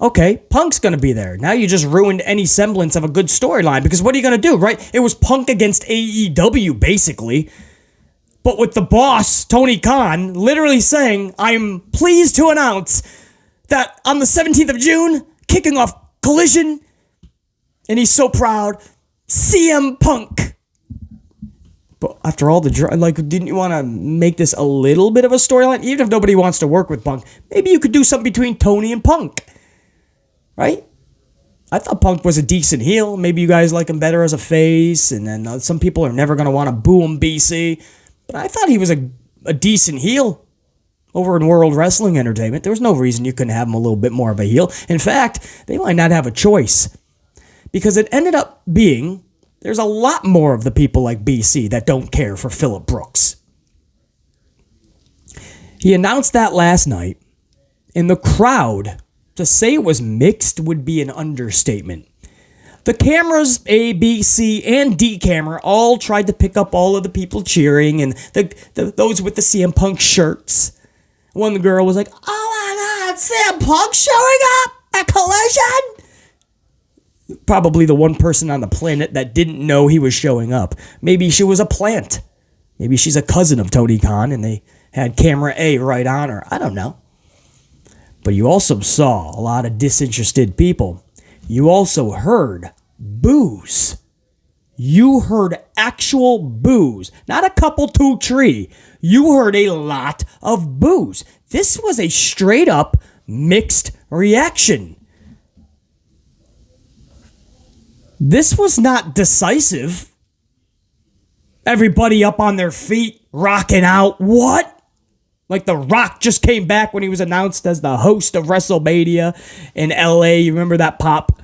Okay, Punk's going to be there. Now you just ruined any semblance of a good storyline, because what are you going to do, right? It was Punk against AEW, basically. But with the boss, Tony Khan, literally saying, I'm pleased to announce that on the 17th of June, kicking off Collision, and he's so proud, CM Punk. But after all the didn't you want to make this a little bit of a storyline? Even if nobody wants to work with Punk, maybe you could do something between Tony and Punk. Right? I thought Punk was a decent heel. Maybe you guys like him better as a face, and then some people are never going to want to boo him, BC. But I thought he was a decent heel over in World Wrestling Entertainment. There was no reason you couldn't have him a little bit more of a heel. In fact, they might not have a choice, because it ended up being there's a lot more of the people like BC that don't care for Phillip Brooks. He announced that last night, in the crowd, to say it was mixed would be an understatement. The cameras, A, B, C, and D camera, all tried to pick up all of the people cheering, and those with the CM Punk shirts. One girl was like, oh my God, CM Punk showing up at Collision? Probably the one person on the planet that didn't know he was showing up. Maybe she was a plant. Maybe she's a cousin of Tony Khan, and they had camera A right on her. I don't know. But you also saw a lot of disinterested people. You also heard boos. You heard actual boos. Not a couple, two, three. You heard a lot of boos. This was a straight up mixed reaction. This was not decisive. Everybody up on their feet, rocking out. What? Like The Rock just came back when he was announced as the host of WrestleMania in LA. You remember that pop?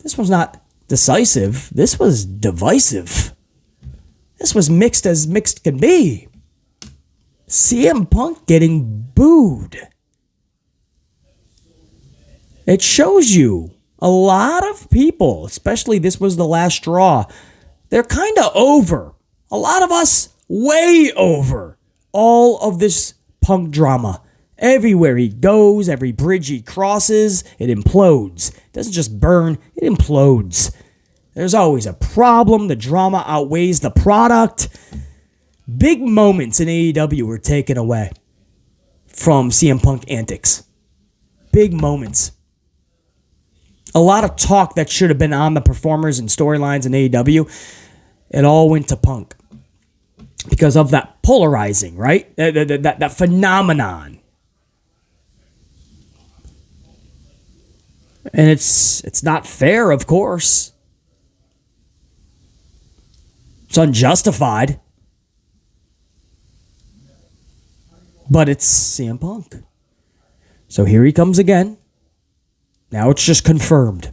This was not decisive. This was divisive. This was mixed as mixed can be. CM Punk getting booed. It shows you a lot of people, especially this was the last straw, they're kind of over. A lot of us way over all of this Punk drama. Everywhere he goes, every bridge he crosses, it implodes. It doesn't just burn, it implodes. There's always a problem. The drama outweighs the product. Big moments in AEW were taken away from CM Punk antics. Big moments. A lot of talk that should have been on the performers and storylines in AEW, it all went to Punk. Because of that polarizing, right? That phenomenon. And it's not fair, of course. It's unjustified. But it's CM Punk. So here he comes again. Now it's just confirmed.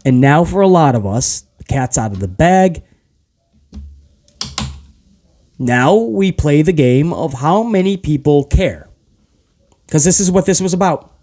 And now for a lot of us, the cat's out of the bag. Now we play the game of how many people care. Because this is what this was about.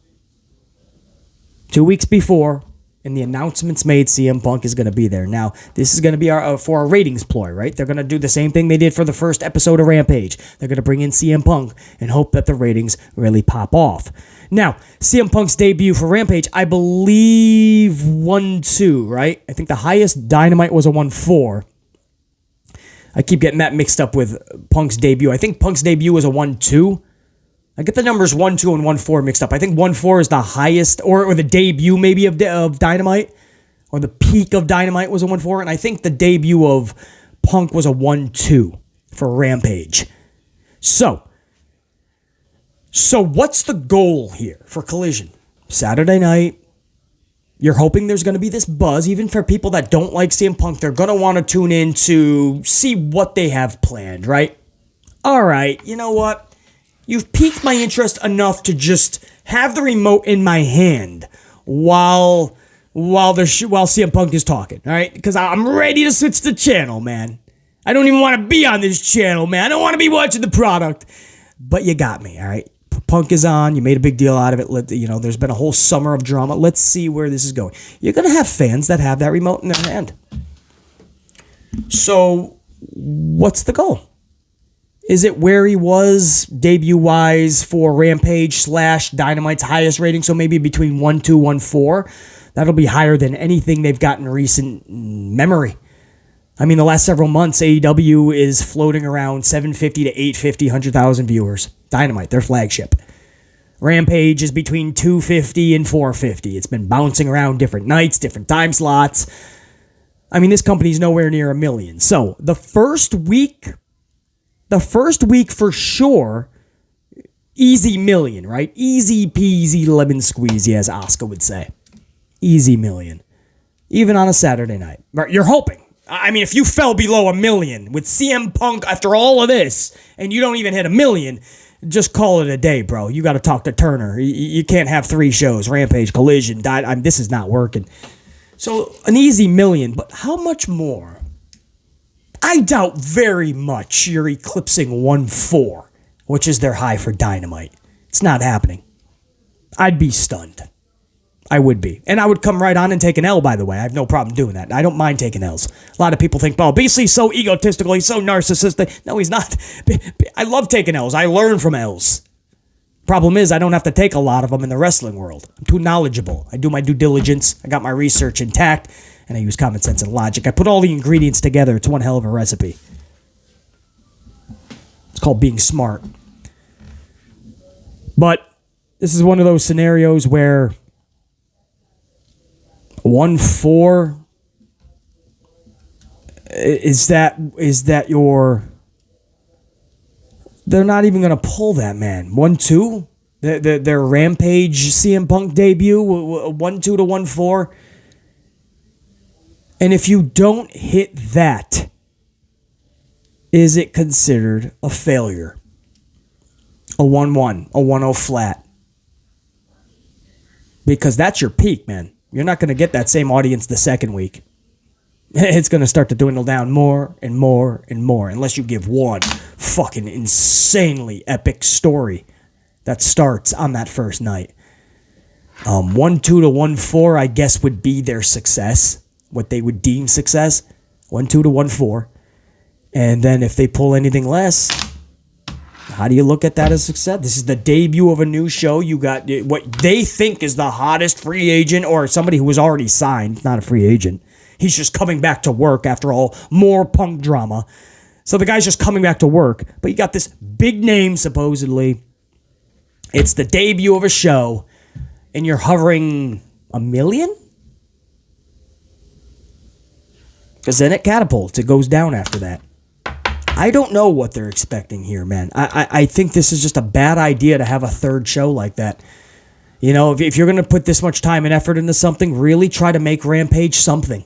2 weeks before, and the announcements made, CM Punk is going to be there. Now, this is going to be for our ratings ploy, right? They're going to do the same thing they did for the first episode of Rampage. They're going to bring in CM Punk and hope that the ratings really pop off. Now, CM Punk's debut for Rampage, I believe 1-2, right? I think the highest Dynamite was a 1-4. I keep getting that mixed up with Punk's debut. I think Punk's debut was a 1-2. I get the numbers 1-2 and 1-4 mixed up. I think 1-4 is the highest, or the debut maybe of Dynamite, or the peak of Dynamite was a 1-4, and I think the debut of Punk was a 1-2 for Rampage. So what's the goal here for Collision? Saturday night, you're hoping there's going to be this buzz, even for people that don't like CM Punk. They're going to want to tune in to see what they have planned, right? All right, you know what? You've piqued my interest enough to just have the remote in my hand while CM Punk is talking, all right? Because I'm ready to switch the channel, man. I don't even want to be on this channel, man. I don't want to be watching the product. But you got me, all right? Punk is on. You made a big deal out of it. There's been a whole summer of drama. Let's see where this is going. You're going to have fans that have that remote in their hand. So what's the goal? Is it where he was debut-wise for Rampage / Dynamite's highest rating? So maybe between 1-2, 1-4. That'll be higher than anything they've got in recent memory. I mean, the last several months, AEW is floating around 750 to 850, 100,000 viewers. Dynamite, their flagship. Rampage is between 250 and 450. It's been bouncing around different nights, different time slots. I mean, this company's nowhere near 1 million. So the first week for sure, easy million, right? Easy peasy lemon squeezy, as Asuka would say. Easy million. Even on a Saturday night. You're hoping. I mean, if you fell below 1 million with CM Punk after all of this, and you don't even hit 1 million, just call it a day, bro. You got to talk to Turner. You can't have 3 shows, Rampage, Collision, this is not working. So, an easy million, but how much more? I doubt very much you're eclipsing 1-4, which is their high for Dynamite. It's not happening. I'd be stunned. I would be. And I would come right on and take an L, by the way. I have no problem doing that. I don't mind taking L's. A lot of people think, oh, BC's so egotistical. He's so narcissistic. No, he's not. I love taking L's. I learn from L's. Problem is, I don't have to take a lot of them in the wrestling world. I'm too knowledgeable. I do my due diligence. I got my research intact. And I use common sense and logic. I put all the ingredients together. It's one hell of a recipe. It's called being smart. But this is one of those scenarios where 1-4 is that your... They're not even going to pull that, man. 1-2? Their Rampage CM Punk debut, 1-2 to 1-4. And if you don't hit that, is it considered a failure? A 1-1, a 1-0 flat. Because that's your peak, man. You're not going to get that same audience the second week. It's going to start to dwindle down more and more and more, unless you give one fucking insanely epic story that starts on that first night. 1-2 to 1-4, I guess, would be their success. What they would deem success, 1-2 to 1-4. And then if they pull anything less, how do you look at that as success? This is the debut of a new show. You got what they think is the hottest free agent, or somebody who was already signed, not a free agent. He's just coming back to work after all, more Punk drama. So the guy's just coming back to work. But you got this big name, supposedly. It's the debut of a show, and you're hovering 1 million? Because then it catapults. It goes down after that. I don't know what they're expecting here, man. I think this is just a bad idea to have a third show like that. You know, if you're going to put this much time and effort into something, really try to make Rampage something.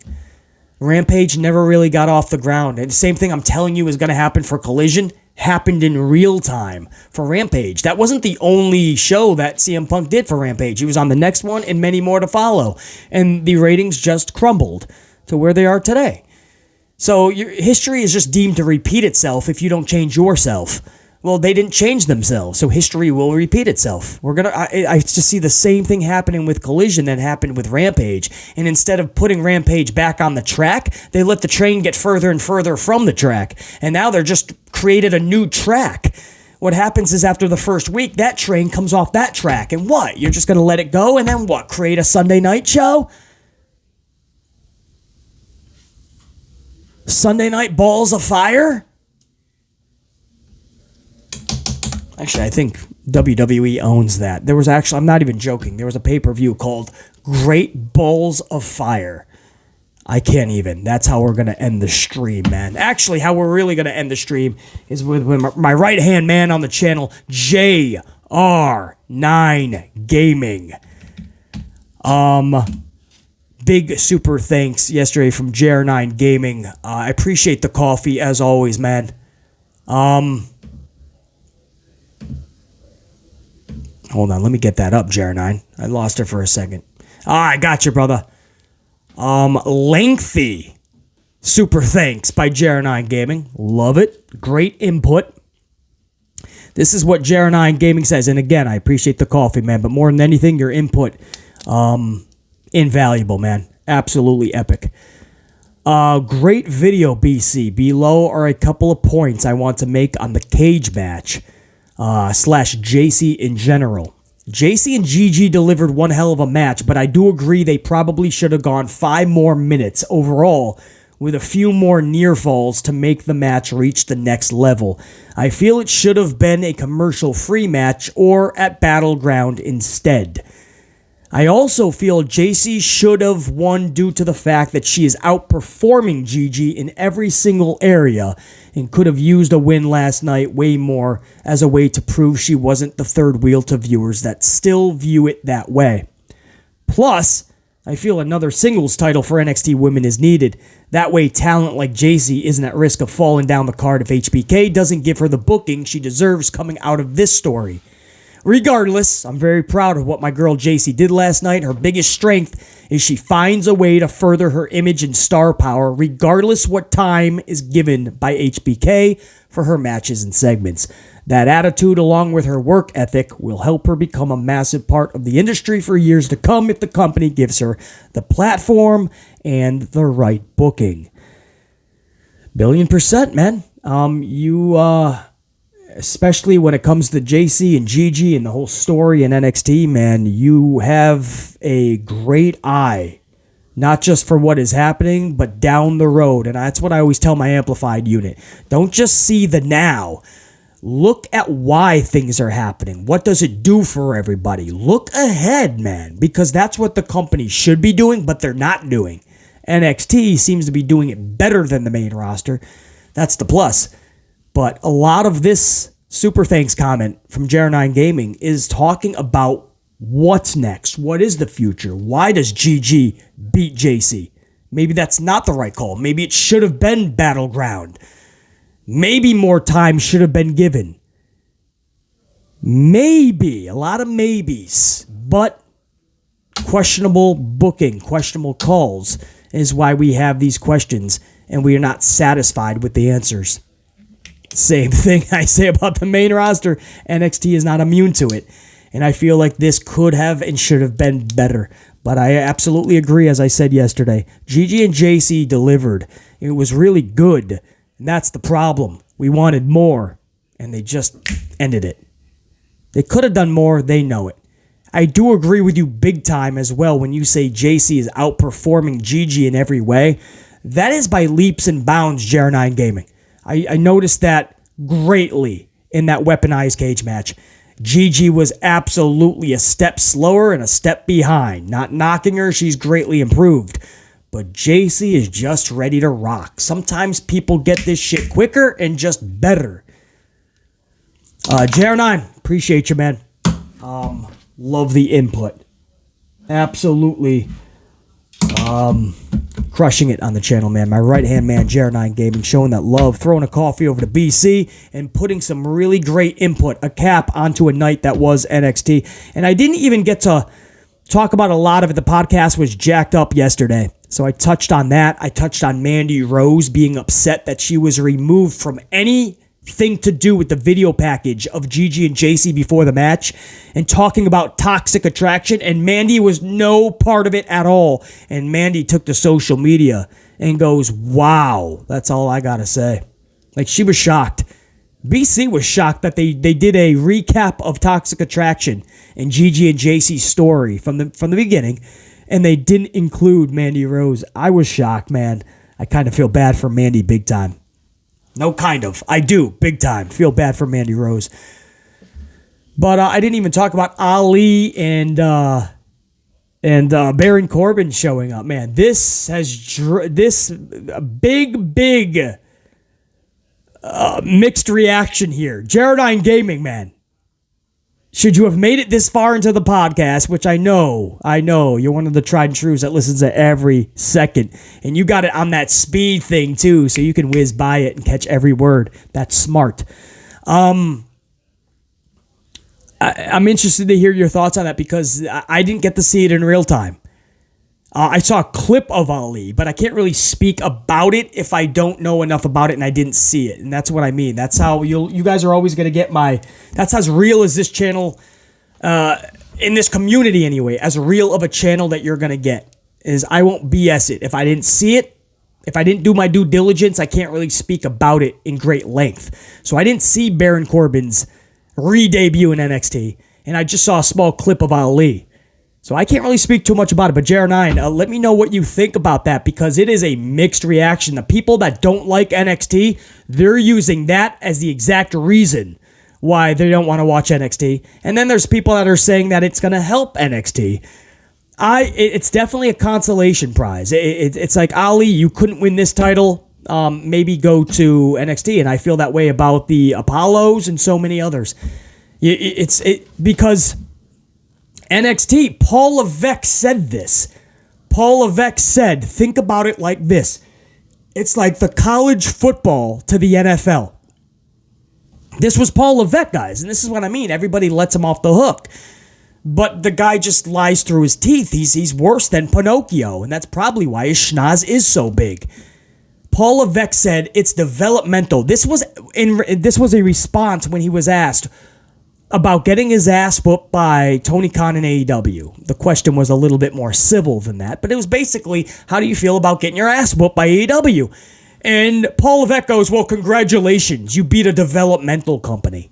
Rampage never really got off the ground. And the same thing I'm telling you is going to happen for Collision happened in real time for Rampage. That wasn't the only show that CM Punk did for Rampage. He was on the next one and many more to follow. And the ratings just crumbled to where they are today. So your history is just deemed to repeat itself if you don't change yourself. Well, they didn't change themselves, so history will repeat itself. I just see the same thing happening with Collision that happened with Rampage. And instead of putting Rampage back on the track, they let the train get further and further from the track. And now they're just created a new track. What happens is after the first week, that train comes off that track. And what? You're just going to let it go and then what? Create a Sunday night show? Sunday night balls of fire? Actually, I think WWE owns that. There was actually, I'm not even joking, there was a pay-per-view called Great Balls of Fire. I can't even. That's how we're going to end the stream, man. Actually, how we're really going to end the stream is with my right-hand man on the channel, JR9 Gaming. Big super thanks yesterday from JR9 Gaming. I appreciate the coffee, as always, man. Hold on, let me get that up, JR9. I lost it for a second. I got you, brother. Lengthy super thanks by JR9 Gaming. Love it. Great input. This is what JR9 Gaming says. And again, I appreciate the coffee, man. But more than anything, your input, invaluable, man. Absolutely epic. Great video, BC. Below are a couple of points I want to make on the cage match. / JC in general. JC and GG delivered one hell of a match, but I do agree they probably should have gone 5 more minutes overall with a few more near falls to make the match reach the next level. I feel it should have been a commercial-free match or at Battleground instead. I also feel JC should have won due to the fact that she is outperforming GG in every single area and could have used a win last night way more as a way to prove she wasn't the third wheel to viewers that still view it that way. Plus, I feel another singles title for NXT Women is needed. That way, talent like JC isn't at risk of falling down the card if HBK doesn't give her the booking she deserves coming out of this story. Regardless, I'm very proud of what my girl JC did last night. Her biggest strength is she finds a way to further her image and star power, regardless what time is given by HBK for her matches and segments. That attitude, along with her work ethic, will help her become a massive part of the industry for years to come if the company gives her the platform and the right booking. 1,000,000%, man. Especially when it comes to JC and GG and the whole story in NXT, man, you have a great eye, not just for what is happening, but down the road. And that's what I always tell my amplified unit. Don't just see the now. Look at why things are happening. What does it do for everybody? Look ahead, man, because that's what the company should be doing, but they're not doing. NXT seems to be doing it better than the main roster. That's the plus. But a lot of this super thanks comment from JR9 Gaming is talking about what's next. What is the future? Why does GG beat JC? Maybe that's not the right call. Maybe it should have been Battleground. Maybe more time should have been given. Maybe. A lot of maybes. But questionable booking, questionable calls is why we have these questions and we are not satisfied with the answers. Same thing I say about the main roster. NXT is not immune to it. And I feel like this could have and should have been better. But I absolutely agree, as I said yesterday. GG and JC delivered. It was really good. And that's the problem. We wanted more. And they just ended it. They could have done more. They know it. I do agree with you big time as well when you say JC is outperforming GG in every way. That is by leaps and bounds, JR9 Gaming. I noticed that greatly in that weaponized cage match. GG was absolutely a step slower and a step behind. Not knocking her, she's greatly improved. But JC is just ready to rock. Sometimes people get this shit quicker and just better. JR9, appreciate you, man. Love the input. Absolutely crushing it on the channel, man. My right-hand man, JR9 Gaming, showing that love, throwing a coffee over to BC, and putting some really great input, a cap onto a night that was NXT. And I didn't even get to talk about a lot of it. The podcast was jacked up yesterday, so I touched on that. I touched on Mandy Rose being upset that she was removed from anything to do with the video package of Gigi and JC before the match, and talking about toxic attraction, and Mandy was no part of it at all. And Mandy took to social media and goes, wow, that's all I gotta say. Like, she was shocked. BC was shocked that they did a recap of toxic attraction and Gigi and JC's story from the beginning, and they didn't include Mandy Rose. I was shocked, man. I kind of feel bad for Mandy big time. No, kind of. I do, big time. Feel bad for Mandy Rose. But I didn't even talk about Ali and Baron Corbin showing up. Man, this big mixed reaction here. JR9 Gaming, man. Should you have made it this far into the podcast, which I know, you're one of the tried and trues that listens to every second, and you got it on that speed thing too, so you can whiz by it and catch every word. That's smart. I'm interested to hear your thoughts on that, because I didn't get to see it in real time. I saw a clip of Ali, but I can't really speak about it if I don't know enough about it and I didn't see it. And that's what I mean. That's how you guys are always going to get that's as real as this channel, in this community anyway, as real of a channel that you're going to get, is I won't BS it. If I didn't see it, if I didn't do my due diligence, I can't really speak about it in great length. So I didn't see Baron Corbin's re-debut in NXT, and I just saw a small clip of Ali. So I can't really speak too much about it, but JR9, let me know what you think about that, because it is a mixed reaction. The people that don't like NXT, they're using that as the exact reason why they don't want to watch NXT. And then there's people that are saying that it's going to help NXT. It's definitely a consolation prize. It's like, Ali, you couldn't win this title. Maybe go to NXT. And I feel that way about the Apollos and so many others. Because NXT, Paul Levesque said this. Paul Levesque said, think about it like this. It's like the college football to the NFL. This was Paul Levesque, guys, and this is what I mean. Everybody lets him off the hook. But the guy just lies through his teeth. He's worse than Pinocchio, and that's probably why his schnoz is so big. Paul Levesque said it's developmental. This was a response when he was asked about getting his ass whooped by Tony Khan in AEW. The question was a little bit more civil than that, but it was basically, how do you feel about getting your ass whooped by AEW? And Paul Levesque goes, well, congratulations, you beat a developmental company.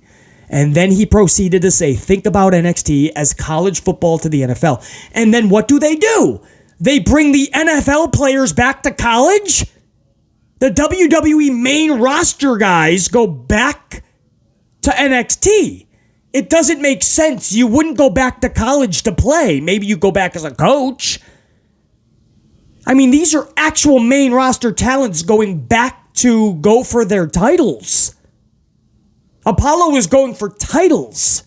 And then he proceeded to say, think about NXT as college football to the NFL. And then what do? They bring the NFL players back to college? The WWE main roster guys go back to NXT. It doesn't make sense. You wouldn't go back to college to play. Maybe you go back as a coach. I mean, these are actual main roster talents going back to go for their titles. Apollo was going for titles.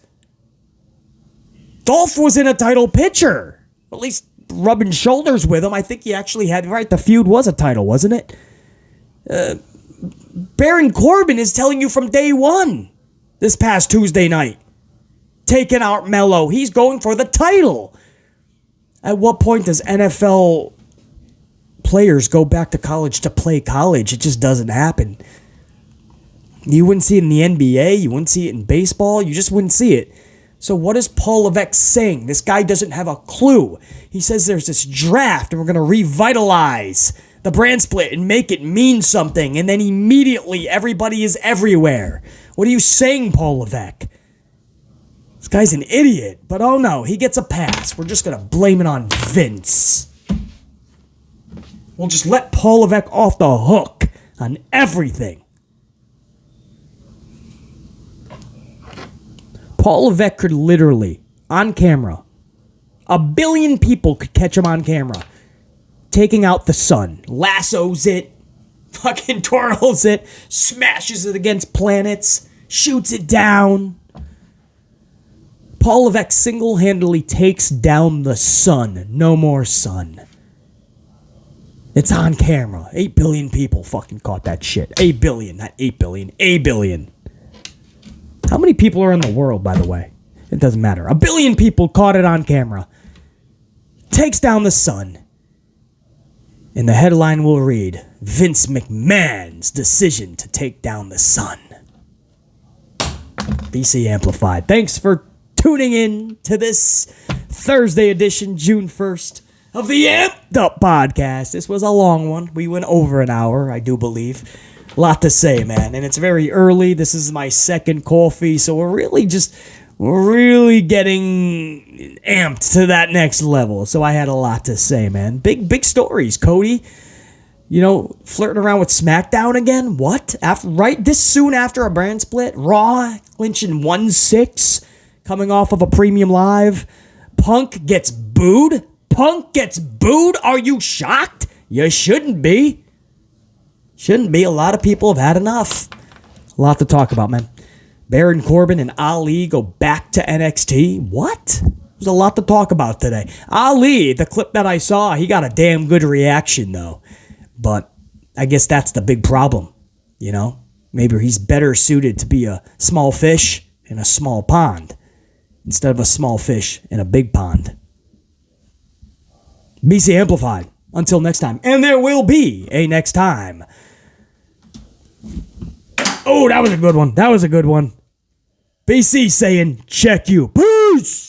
Dolph was in a title picture. At least rubbing shoulders with him. I think he actually had, right, the feud was a title, wasn't it? Baron Corbin is telling you from day one, this past Tuesday night, taking out Mello. He's going for the title. At what point does NFL players go back to college to play college? It just doesn't happen. You wouldn't see it in the NBA. You wouldn't see it in baseball. You just wouldn't see it. So what is Paul Levesque saying? This guy doesn't have a clue. He says there's this draft and we're going to revitalize the brand split and make it mean something. And then immediately everybody is everywhere. What are you saying, Paul Levesque? This guy's an idiot, but oh no, he gets a pass. We're just going to blame it on Vince. We'll just let Paul Levesque off the hook on everything. Paul Levesque could literally, on camera, 1 billion people could catch him on camera, taking out the sun, lassos it, fucking twirls it, smashes it against planets, shoots it down. Paul Levesque single-handedly takes down the sun. No more sun. It's on camera. 8 billion people fucking caught that shit. 8 billion, not 8 billion. 8 billion. How many people are in the world, by the way? It doesn't matter. 1 billion people caught it on camera. Takes down the sun. And the headline will read, Vince McMahon's decision to take down the sun. BC Amplified. Thanks for tuning in to this Thursday edition, June 1st, of the Amped Up Podcast. This was a long one. We went over an hour, I do believe. A lot to say, man. And it's very early. This is my second coffee, so we're really getting amped to that next level. So I had a lot to say, man. Big stories. Cody, flirting around with SmackDown again? What? Right this soon after a brand split? Raw clinching 1-6, coming off of a premium live. Punk gets booed? Punk gets booed? Are you shocked? You shouldn't be. Shouldn't be. A lot of people have had enough. A lot to talk about, man. Baron Corbin and Ali go back to NXT. What? There's a lot to talk about today. Ali, the clip that I saw, he got a damn good reaction, though. But I guess that's the big problem, Maybe he's better suited to be a small fish in a small pond instead of a small fish in a big pond. BC Amplified. Until next time. And there will be a next time. Oh, that was a good one. BC saying, check you. Peace.